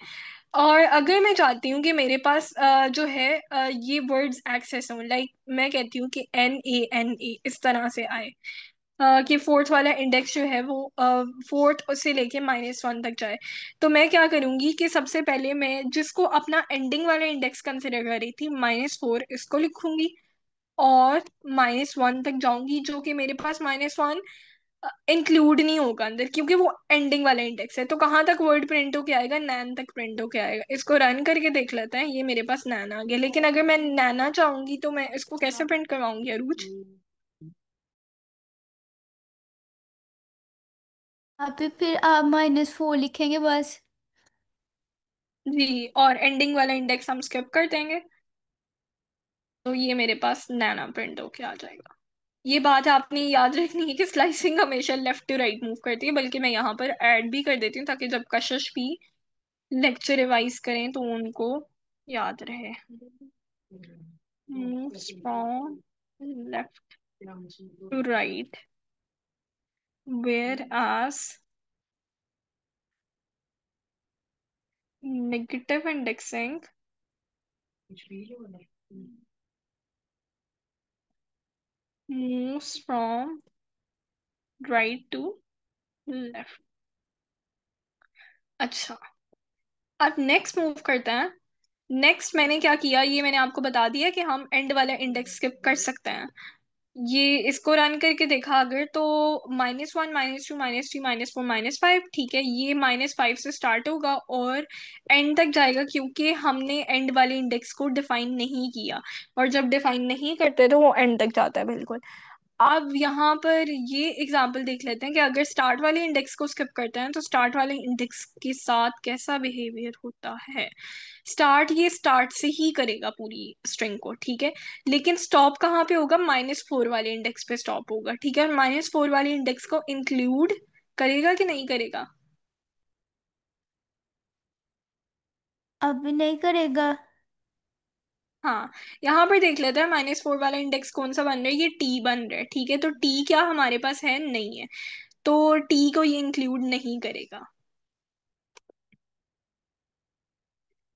और अगर मैं चाहती हूँ कि मेरे पास जो है ये वर्ड्स एक्सेस हो, लाइक मैं कहती हूँ कि NANA इस तरह से आए, कि फोर्थ वाला इंडेक्स जो है वो फोर्थ से लेके -1 तक जाए। तो मैं क्या करूँगी कि सबसे पहले मैं जिसको अपना एंडिंग वाला इंडेक्स कंसिडर कर रही थी, -4, इसको लिखूंगी, और -1 तक जाऊंगी, जो कि मेरे पास -1 इंक्लूड नहीं होगा अंदर, क्योंकि वो एंडिंग वाला इंडेक्स है। तो कहाँ तक वर्ड प्रिंट होके आएगा? नैन तक प्रिंट होके आएगा। इसको रन करके देख लेते हैं। ये मेरे पास नैन आ गया, लेकिन अगर मैं नैना चाहूंगी तो मैं इसको कैसे प्रिंट करवाऊंगी अरूज? अभी फिर आप -4 लिखेंगे बस। जी, और एंडिंग वाला इंडेक्स हम स्किप कर देंगे, तो ये मेरे पास नैना प्रिंट होके आ जाएगा। ये बात आपने याद रखनी है कि स्लाइसिंग हमेशा लेफ्ट टू राइट मूव करती है, बल्कि मैं यहाँ पर ऐड भी कर देती हूँ ताकि जब कशिश भी लेक्चर रिवाइज करें तो उनको याद रहे। Moves from left to right, whereas negative indexing moves from right to left। अच्छा, अब नेक्स्ट मूव करते हैं। नेक्स्ट मैंने क्या किया, ये मैंने आपको बता दिया कि हम एंड वाला इंडेक्स स्किप कर सकते हैं। ये इसको रन करके देखा अगर, तो -1, -2, -3, -4, -5, ठीक है। ये -5 से स्टार्ट होगा और एंड तक जाएगा, क्योंकि हमने एंड वाले इंडेक्स को डिफाइन नहीं किया, और जब डिफाइन नहीं करते तो वो एंड तक जाता है, बिल्कुल। अब यहाँ पर ये एग्जांपल देख लेते हैं कि अगर स्टार्ट वाले इंडेक्स को स्किप करते हैं तो स्टार्ट वाले इंडेक्स के साथ कैसा बिहेवियर होता है। स्टार्ट, ये स्टार्ट से ही करेगा पूरी स्ट्रिंग को, ठीक है। लेकिन स्टॉप कहाँ पे होगा? -4 वाले इंडेक्स पे स्टॉप होगा, ठीक है। और -4 वाले इंडेक्स को इंक्लूड करेगा कि नहीं करेगा? अभी नहीं करेगा। हाँ, यहाँ पर देख लेते हैं -4 वाला इंडेक्स कौन सा बन रहा है। ये टी बन रहा है, ठीक है। तो टी क्या हमारे पास है? नहीं है। तो टी को ये इंक्लूड नहीं करेगा।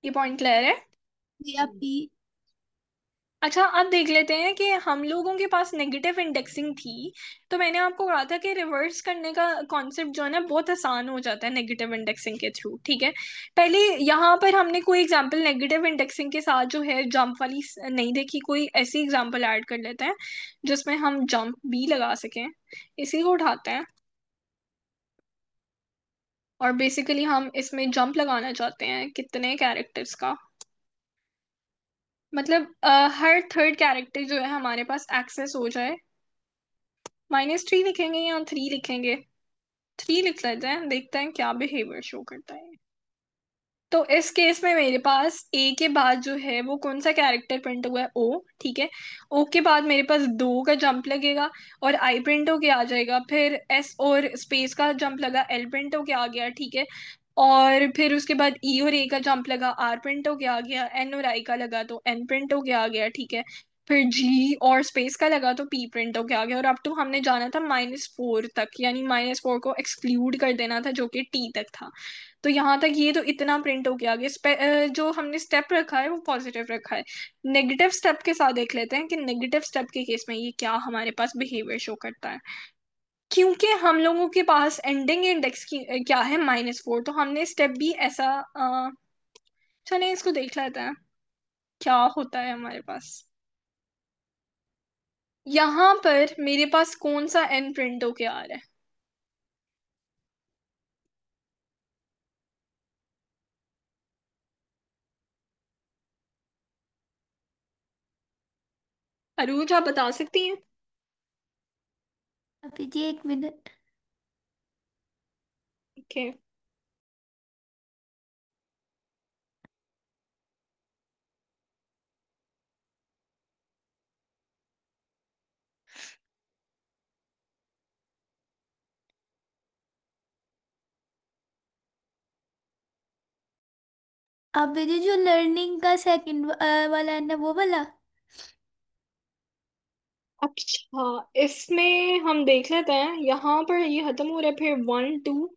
ये पॉइंट क्लियर है? जी अभी। अच्छा, अब देख लेते हैं कि हम लोगों के पास नेगेटिव इंडेक्सिंग थी, तो मैंने आपको कहा था कि रिवर्स करने का कॉन्सेप्ट जो है ना बहुत आसान हो जाता है नेगेटिव इंडेक्सिंग के थ्रू, ठीक है। पहले यहाँ पर हमने कोई एग्जांपल नेगेटिव इंडेक्सिंग के साथ जो है जंप वाली नहीं देखी, कोई ऐसी एग्जांपल ऐड कर लेते हैं जिसमें हम जंप भी लगा सकें। इसी को उठाते हैं, और बेसिकली हम इसमें जंप लगाना चाहते हैं कितने कैरेक्टर्स का, मतलब हर थर्ड कैरेक्टर जो है हमारे पास एक्सेस हो जाए। -3 लिखेंगे या 3 लिखेंगे? 3 लिख लेते हैं, देखते हैं क्या बिहेवियर शो करता है। तो इस केस में मेरे पास ए के बाद जो है वो कौन सा कैरेक्टर प्रिंट हुआ है, ओ, ठीक है। ओ के बाद मेरे पास 2 का जंप लगेगा और आई प्रिंट होके आ जाएगा, फिर एस और स्पेस का जंप लगा, एल प्रिंट होके आ गया, ठीक है। और फिर उसके बाद ई और ए का जंप लगा, आर प्रिंट होके आ गया, एन और आई का लगा तो एन प्रिंट होके आ गया, ठीक है। फिर जी और स्पेस का लगा तो पी प्रिंट होके आ गया, और अब तो हमने जाना था -4 तक, यानी -4 को एक्सक्लूड कर देना था जो कि टी तक था। तो यहाँ तक ये तो इतना प्रिंट हो गया, आगे जो हमने स्टेप रखा है वो पॉजिटिव रखा है। नेगेटिव स्टेप के साथ देख लेते हैं कि नेगेटिव स्टेप के केस में ये क्या हमारे पास बिहेवियर शो करता है। क्योंकि हम लोगों के पास एंडिंग इंडेक्स की क्या है, -4, तो हमने स्टेप भी ऐसा चलिए इसको देख लेते हैं क्या होता है हमारे पास। यहाँ पर मेरे पास कौन सा एन प्रिंट होके आ रहा है? अरूज, आप बता सकती हैं? अभी जी 1 मिनट। ओके। अभी जी जो लर्निंग का सेकंड वाला है ना, वो वाला। अच्छा, इसमें हम देख लेते हैं, यहाँ पर ये खत्म हो रहा है, फिर 1 2।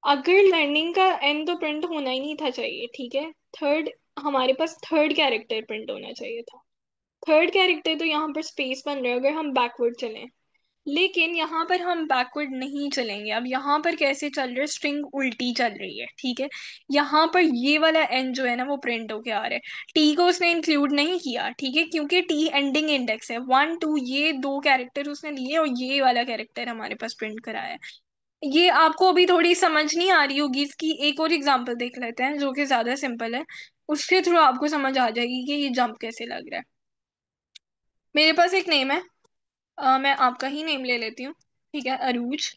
अगर लर्निंग का एन तो प्रिंट होना ही नहीं था चाहिए, ठीक है। थर्ड, हमारे पास थर्ड कैरेक्टर प्रिंट होना चाहिए था। थर्ड कैरेक्टर तो यहाँ पर स्पेस बन रहा है अगर हम बैकवर्ड चलें, लेकिन यहाँ पर हम बैकवर्ड नहीं चलेंगे। अब यहाँ पर कैसे चल रहा है, स्ट्रिंग उल्टी चल रही है, ठीक है। यहाँ पर ये वाला एन जो है ना वो प्रिंट होके आ रहा है, टी को उसने इंक्लूड नहीं किया, ठीक है, क्योंकि टी एंडिंग इंडेक्स है। 1 2 ये 2 कैरेक्टर उसने लिए और ये वाला कैरेक्टर हमारे पास प्रिंट कराया है। ये आपको अभी थोड़ी समझ नहीं आ रही होगी, इसकी एक और एग्जांपल देख लेते हैं जो कि ज्यादा सिंपल है। उसके थ्रू आपको समझ आ जाएगी कि ये जंप कैसे लग रहा है। मेरे पास एक नेम है, मैं आपका ही नेम ले लेती हूँ, ठीक है, अरूज।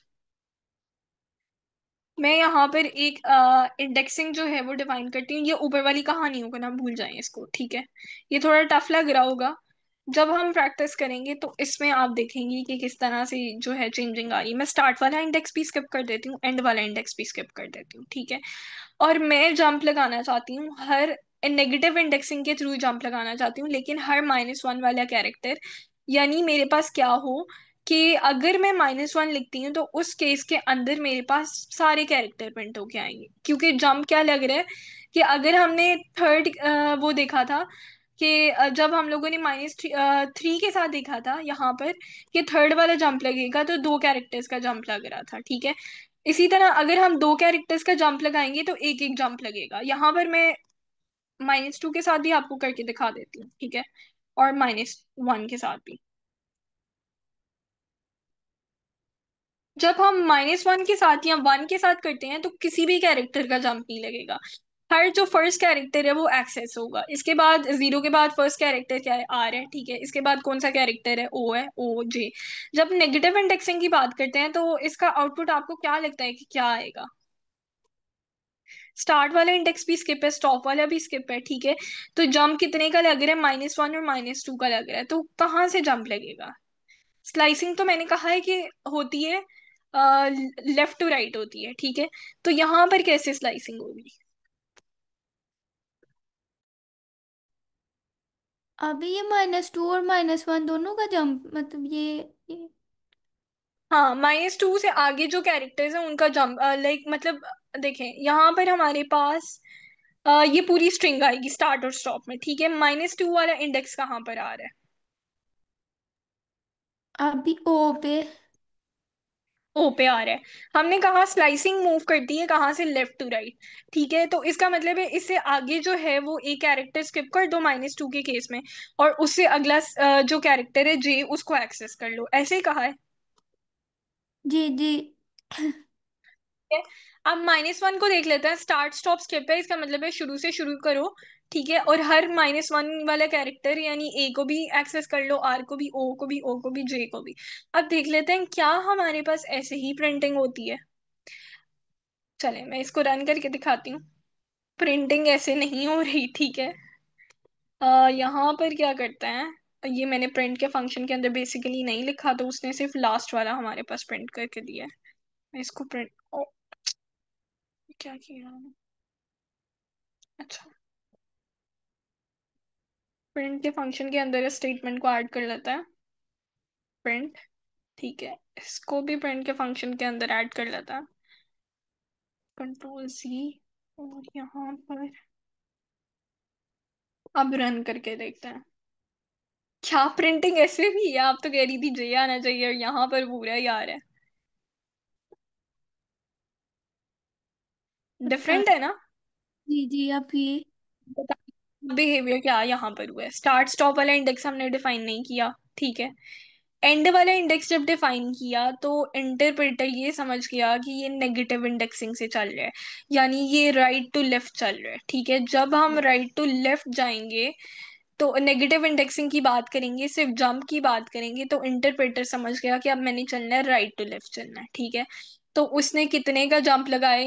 मैं यहाँ पर एक इंडेक्सिंग जो है वो डिफाइन करती हूँ। ये ऊपर वाली कहानियों को ना भूल जाएं इसको, ठीक है। ये थोड़ा टफ लग रहा होगा, जब हम प्रैक्टिस करेंगे तो इसमें आप देखेंगे कि किस तरह से जो है चेंजिंग आ रही है। मैं स्टार्ट वाला इंडेक्स भी स्किप कर देती हूँ, एंड वाला इंडेक्स भी स्किप कर देती हूँ, ठीक है। और मैं जंप लगाना चाहती हूँ हर नेगेटिव इंडेक्सिंग के थ्रू जंप लगाना चाहती हूँ, लेकिन हर -1 वाला कैरेक्टर, यानी मेरे पास क्या हो कि अगर मैं -1 लिखती हूँ तो उस केस के अंदर मेरे पास सारे कैरेक्टर प्रिंट होके आएंगे। क्योंकि जंप क्या लग रहा है कि अगर हमने थर्ड वो देखा था कि जब हम लोगों ने -3 के साथ देखा था यहाँ पर कि थर्ड वाला जंप लगेगा तो 2 कैरेक्टर्स का जंप लग रहा था, ठीक है। इसी तरह अगर हम 2 कैरेक्टर्स का जंप लगाएंगे तो एक एक जंप लगेगा। यहाँ पर मैं -2 के साथ भी आपको करके दिखा देती हूँ, ठीक है, और -1 के साथ भी। जब हम -1 के साथ या 1 के साथ करते हैं तो किसी भी कैरेक्टर का जंप नहीं लगेगा। हर जो फर्स्ट कैरेक्टर है वो एक्सेस होगा। इसके बाद 0 के बाद फर्स्ट कैरेक्टर क्या है, आर है, ठीक है। इसके बाद कौन सा कैरेक्टर है, ओ है, ओ जे। जब नेगेटिव इंडेक्सिंग की बात करते हैं तो इसका आउटपुट आपको क्या लगता है कि क्या आएगा? स्टार्ट वाला इंडेक्स भी स्किप है, स्टॉप वाला भी स्किप है, ठीक है। तो जंप कितने का लग रहा है, -1 और -2 का लग रहा है, तो कहाँ से जंप लगेगा? स्लाइसिंग तो मैंने कहा है कि होती है लेफ्ट टू राइट होती है, ठीक है। तो यहाँ पर कैसे स्लाइसिंग होगी? अभी ये -2 और -1 दोनों का जंप, मतलब ये। हाँ, -2 से आगे जो कैरेक्टर्स हैं उनका जंप, लाइक मतलब देखें यहाँ पर हमारे पास ये पूरी स्ट्रिंग आएगी स्टार्ट और स्टॉप में, ठीक है। -2 वाला इंडेक्स कहाँ पर आ रहा है? अभी ओ पे। ओ पे आ रहा है। हमने कहा स्लाइसिंग मूव करती है कहाँ से, लेफ्ट टू राइट, ठीक है। तो इसका मतलब है इससे आगे जो है वो एक कैरेक्टर स्किप कर दो -2 के केस में, और उससे अगला जो कैरेक्टर है जे उसको एक्सेस कर लो, ऐसे ही कहा है, जी जी। ठीक है। अब -1 को देख लेते हैं, स्टार्ट स्टॉप स्किप है, इसका मतलब है शुरू से शुरू करो, ठीक है। और हर -1 वाला कैरेक्टर यानी ए को भी एक्सेस कर लो, आर को भी, ओ को भी, ओ को भी, जे को भी। अब देख लेते हैं क्या हमारे पास ऐसे ही प्रिंटिंग होती है। चले मैं इसको रन करके दिखाती हूँ। प्रिंटिंग ऐसे नहीं हो रही, ठीक है। यहाँ पर क्या करते हैं, ये मैंने प्रिंट के फंक्शन के अंदर बेसिकली नहीं लिखा, तो उसने सिर्फ लास्ट वाला हमारे पास प्रिंट करके दिया है। मैं इसको प्रिंट, ओ क्या किया मैंने? अच्छा, प्रिंट के फंक्शन के अंदर स्टेटमेंट को ऐड कर लेता है, प्रिंट। ठीक है, इसको भी प्रिंट के फंक्शन के अंदर ऐड कर लेता है, कंट्रोल सी। और यहाँ पर अब रन करके देखते हैं। क्या प्रिंटिंग ऐसे भी है? आप तो कह रही थी जे आना चाहिए और यहाँ पर पूरा ही आ रहा है। पता। डिफरेंट है ना? जी जी, आप ये। बिहेवियर क्या यहाँ पर हुआ है, स्टार्ट स्टॉप वाला इंडेक्स हमने डिफाइन नहीं किया, ठीक है। एंड वाला इंडेक्स जब डिफाइन किया तो इंटरप्रेटर ये समझ गया कि ये नेगेटिव इंडेक्सिंग से चल रहा है, यानी ये राइट टू लेफ्ट चल रहा है, ठीक है। जब हम राइट टू लेफ्ट जाएंगे तो नेगेटिव इंडेक्सिंग की बात करेंगे, सिर्फ जंप की बात करेंगे, तो इंटरप्रेटर समझ गया कि अब मैंने चलना है राइट टू लेफ्ट चलना है, ठीक है। तो उसने कितने का जंप लगाया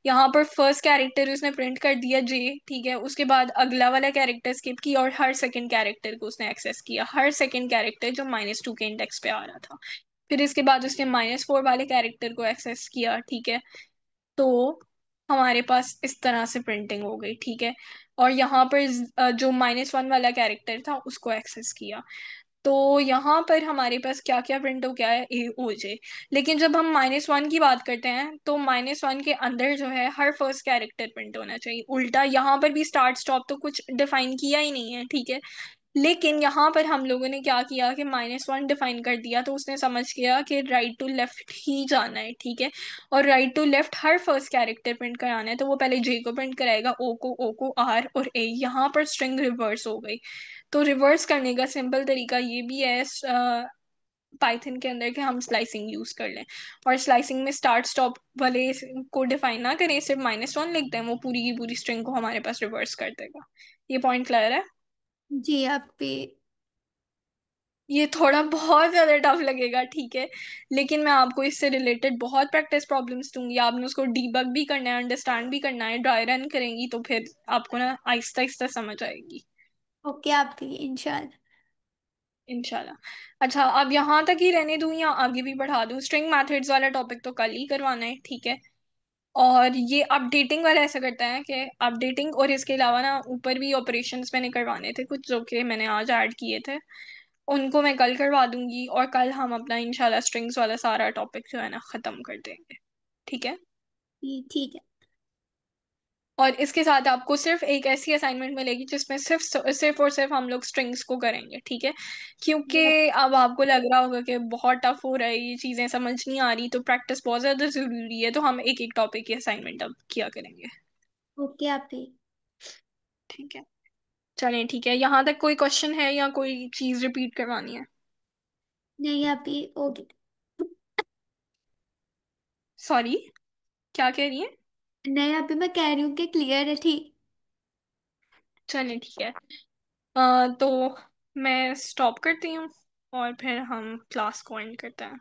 यहाँ पर फर्स्ट कैरेक्टर उसने प्रिंट कर दिया जे, ठीक है। उसके बाद अगला वाला कैरेक्टर स्किप किया और हर सेकंड कैरेक्टर को उसने एक्सेस किया, हर सेकंड कैरेक्टर जो -2 के इंडेक्स पे आ रहा था। फिर इसके बाद उसने -4 वाले कैरेक्टर को एक्सेस किया, ठीक है। तो हमारे पास इस तरह से प्रिंटिंग हो गई, ठीक है। और यहाँ पर जो -1 वाला कैरेक्टर था उसको एक्सेस किया। तो यहाँ पर हमारे पास क्या क्या प्रिंट हो गया है, ए ओ जे। लेकिन जब हम -1 की बात करते हैं तो -1 के अंदर जो है हर फर्स्ट कैरेक्टर प्रिंट होना चाहिए, उल्टा यहाँ पर भी स्टार्ट स्टॉप तो कुछ डिफाइन किया ही नहीं है, ठीक है। लेकिन यहाँ पर हम लोगों ने क्या किया कि -1 डिफाइन कर दिया, तो उसने समझ गया कि राइट टू लेफ्ट ही जाना है, ठीक है। और राइट टू लेफ्ट हर फर्स्ट कैरेक्टर प्रिंट कराना है, तो वो पहले जे को प्रिंट कराएगा, ओ को आर और ए। यहाँ पर स्ट्रिंग रिवर्स हो गई। तो रिवर्स करने का सिंपल तरीका ये भी है पाइथन के अंदर कि हम स्लाइसिंग यूज कर लें। और स्लाइसिंग में स्टार्ट स्टॉप वाले को डिफाइन ना करें, सिर्फ -1 लिखते हैं, वो पूरी की पूरी स्ट्रिंग को हमारे पास रिवर्स कर देगा। ये पॉइंट क्लियर है? जी आप पे। ये थोड़ा बहुत ज्यादा टफ लगेगा, ठीक है। लेकिन मैं आपको इससे रिलेटेड बहुत प्रैक्टिस प्रॉब्लम्स दूंगी, आपने उसको डीबग भी करना है, अंडरस्टैंड भी करना है, ड्राई रन करेंगी तो फिर आपको ना आहिस्ता आहिस्ता समझ आएगी। ओके आप भी इंशाल्लाह। इंशाल्लाह। अच्छा, अब यहाँ तक ही रहने दूँ या आगे भी बढ़ा दूँ? स्ट्रिंग मैथड्स वाला टॉपिक तो कल ही करवाना है, ठीक है। और ये अपडेटिंग वाला ऐसा करता है कि अपडेटिंग और इसके अलावा ना ऊपर भी ऑपरेशंस मैंने करवाने थे कुछ, जो कि मैंने आज ऐड किए थे, उनको मैं कल करवा दूंगी। और कल हम अपना इंशाल्लाह स्ट्रिंग्स वाला सारा टॉपिक जो है ना खत्म कर देंगे, ठीक है। जी ठीक है। और इसके साथ आपको सिर्फ एक ऐसी असाइनमेंट मिलेगी जिसमें सिर्फ और सिर्फ हम लोग स्ट्रिंग्स को करेंगे, ठीक है। जी क्योंकि अब आपको लग रहा होगा कि बहुत टफ हो रहा है, ये चीजें समझ नहीं आ रही, तो प्रैक्टिस बहुत ज्यादा जरूरी है, तो हम एक एक टॉपिक की असाइनमेंट अब किया करेंगे, ओके आप भी। ठीक है। चलें, ठीक है। यहाँ तक कोई क्वेश्चन है या कोई चीज रिपीट करवानी है? नहीं आप भी ओके। सॉरी, क्या कह रही है? नहीं आप भी, मैं कह रही हूँ कि क्लियर है, ठीक। चलें, ठीक है। तो मैं स्टॉप करती हूँ और फिर हम क्लास को एंड करते हैं।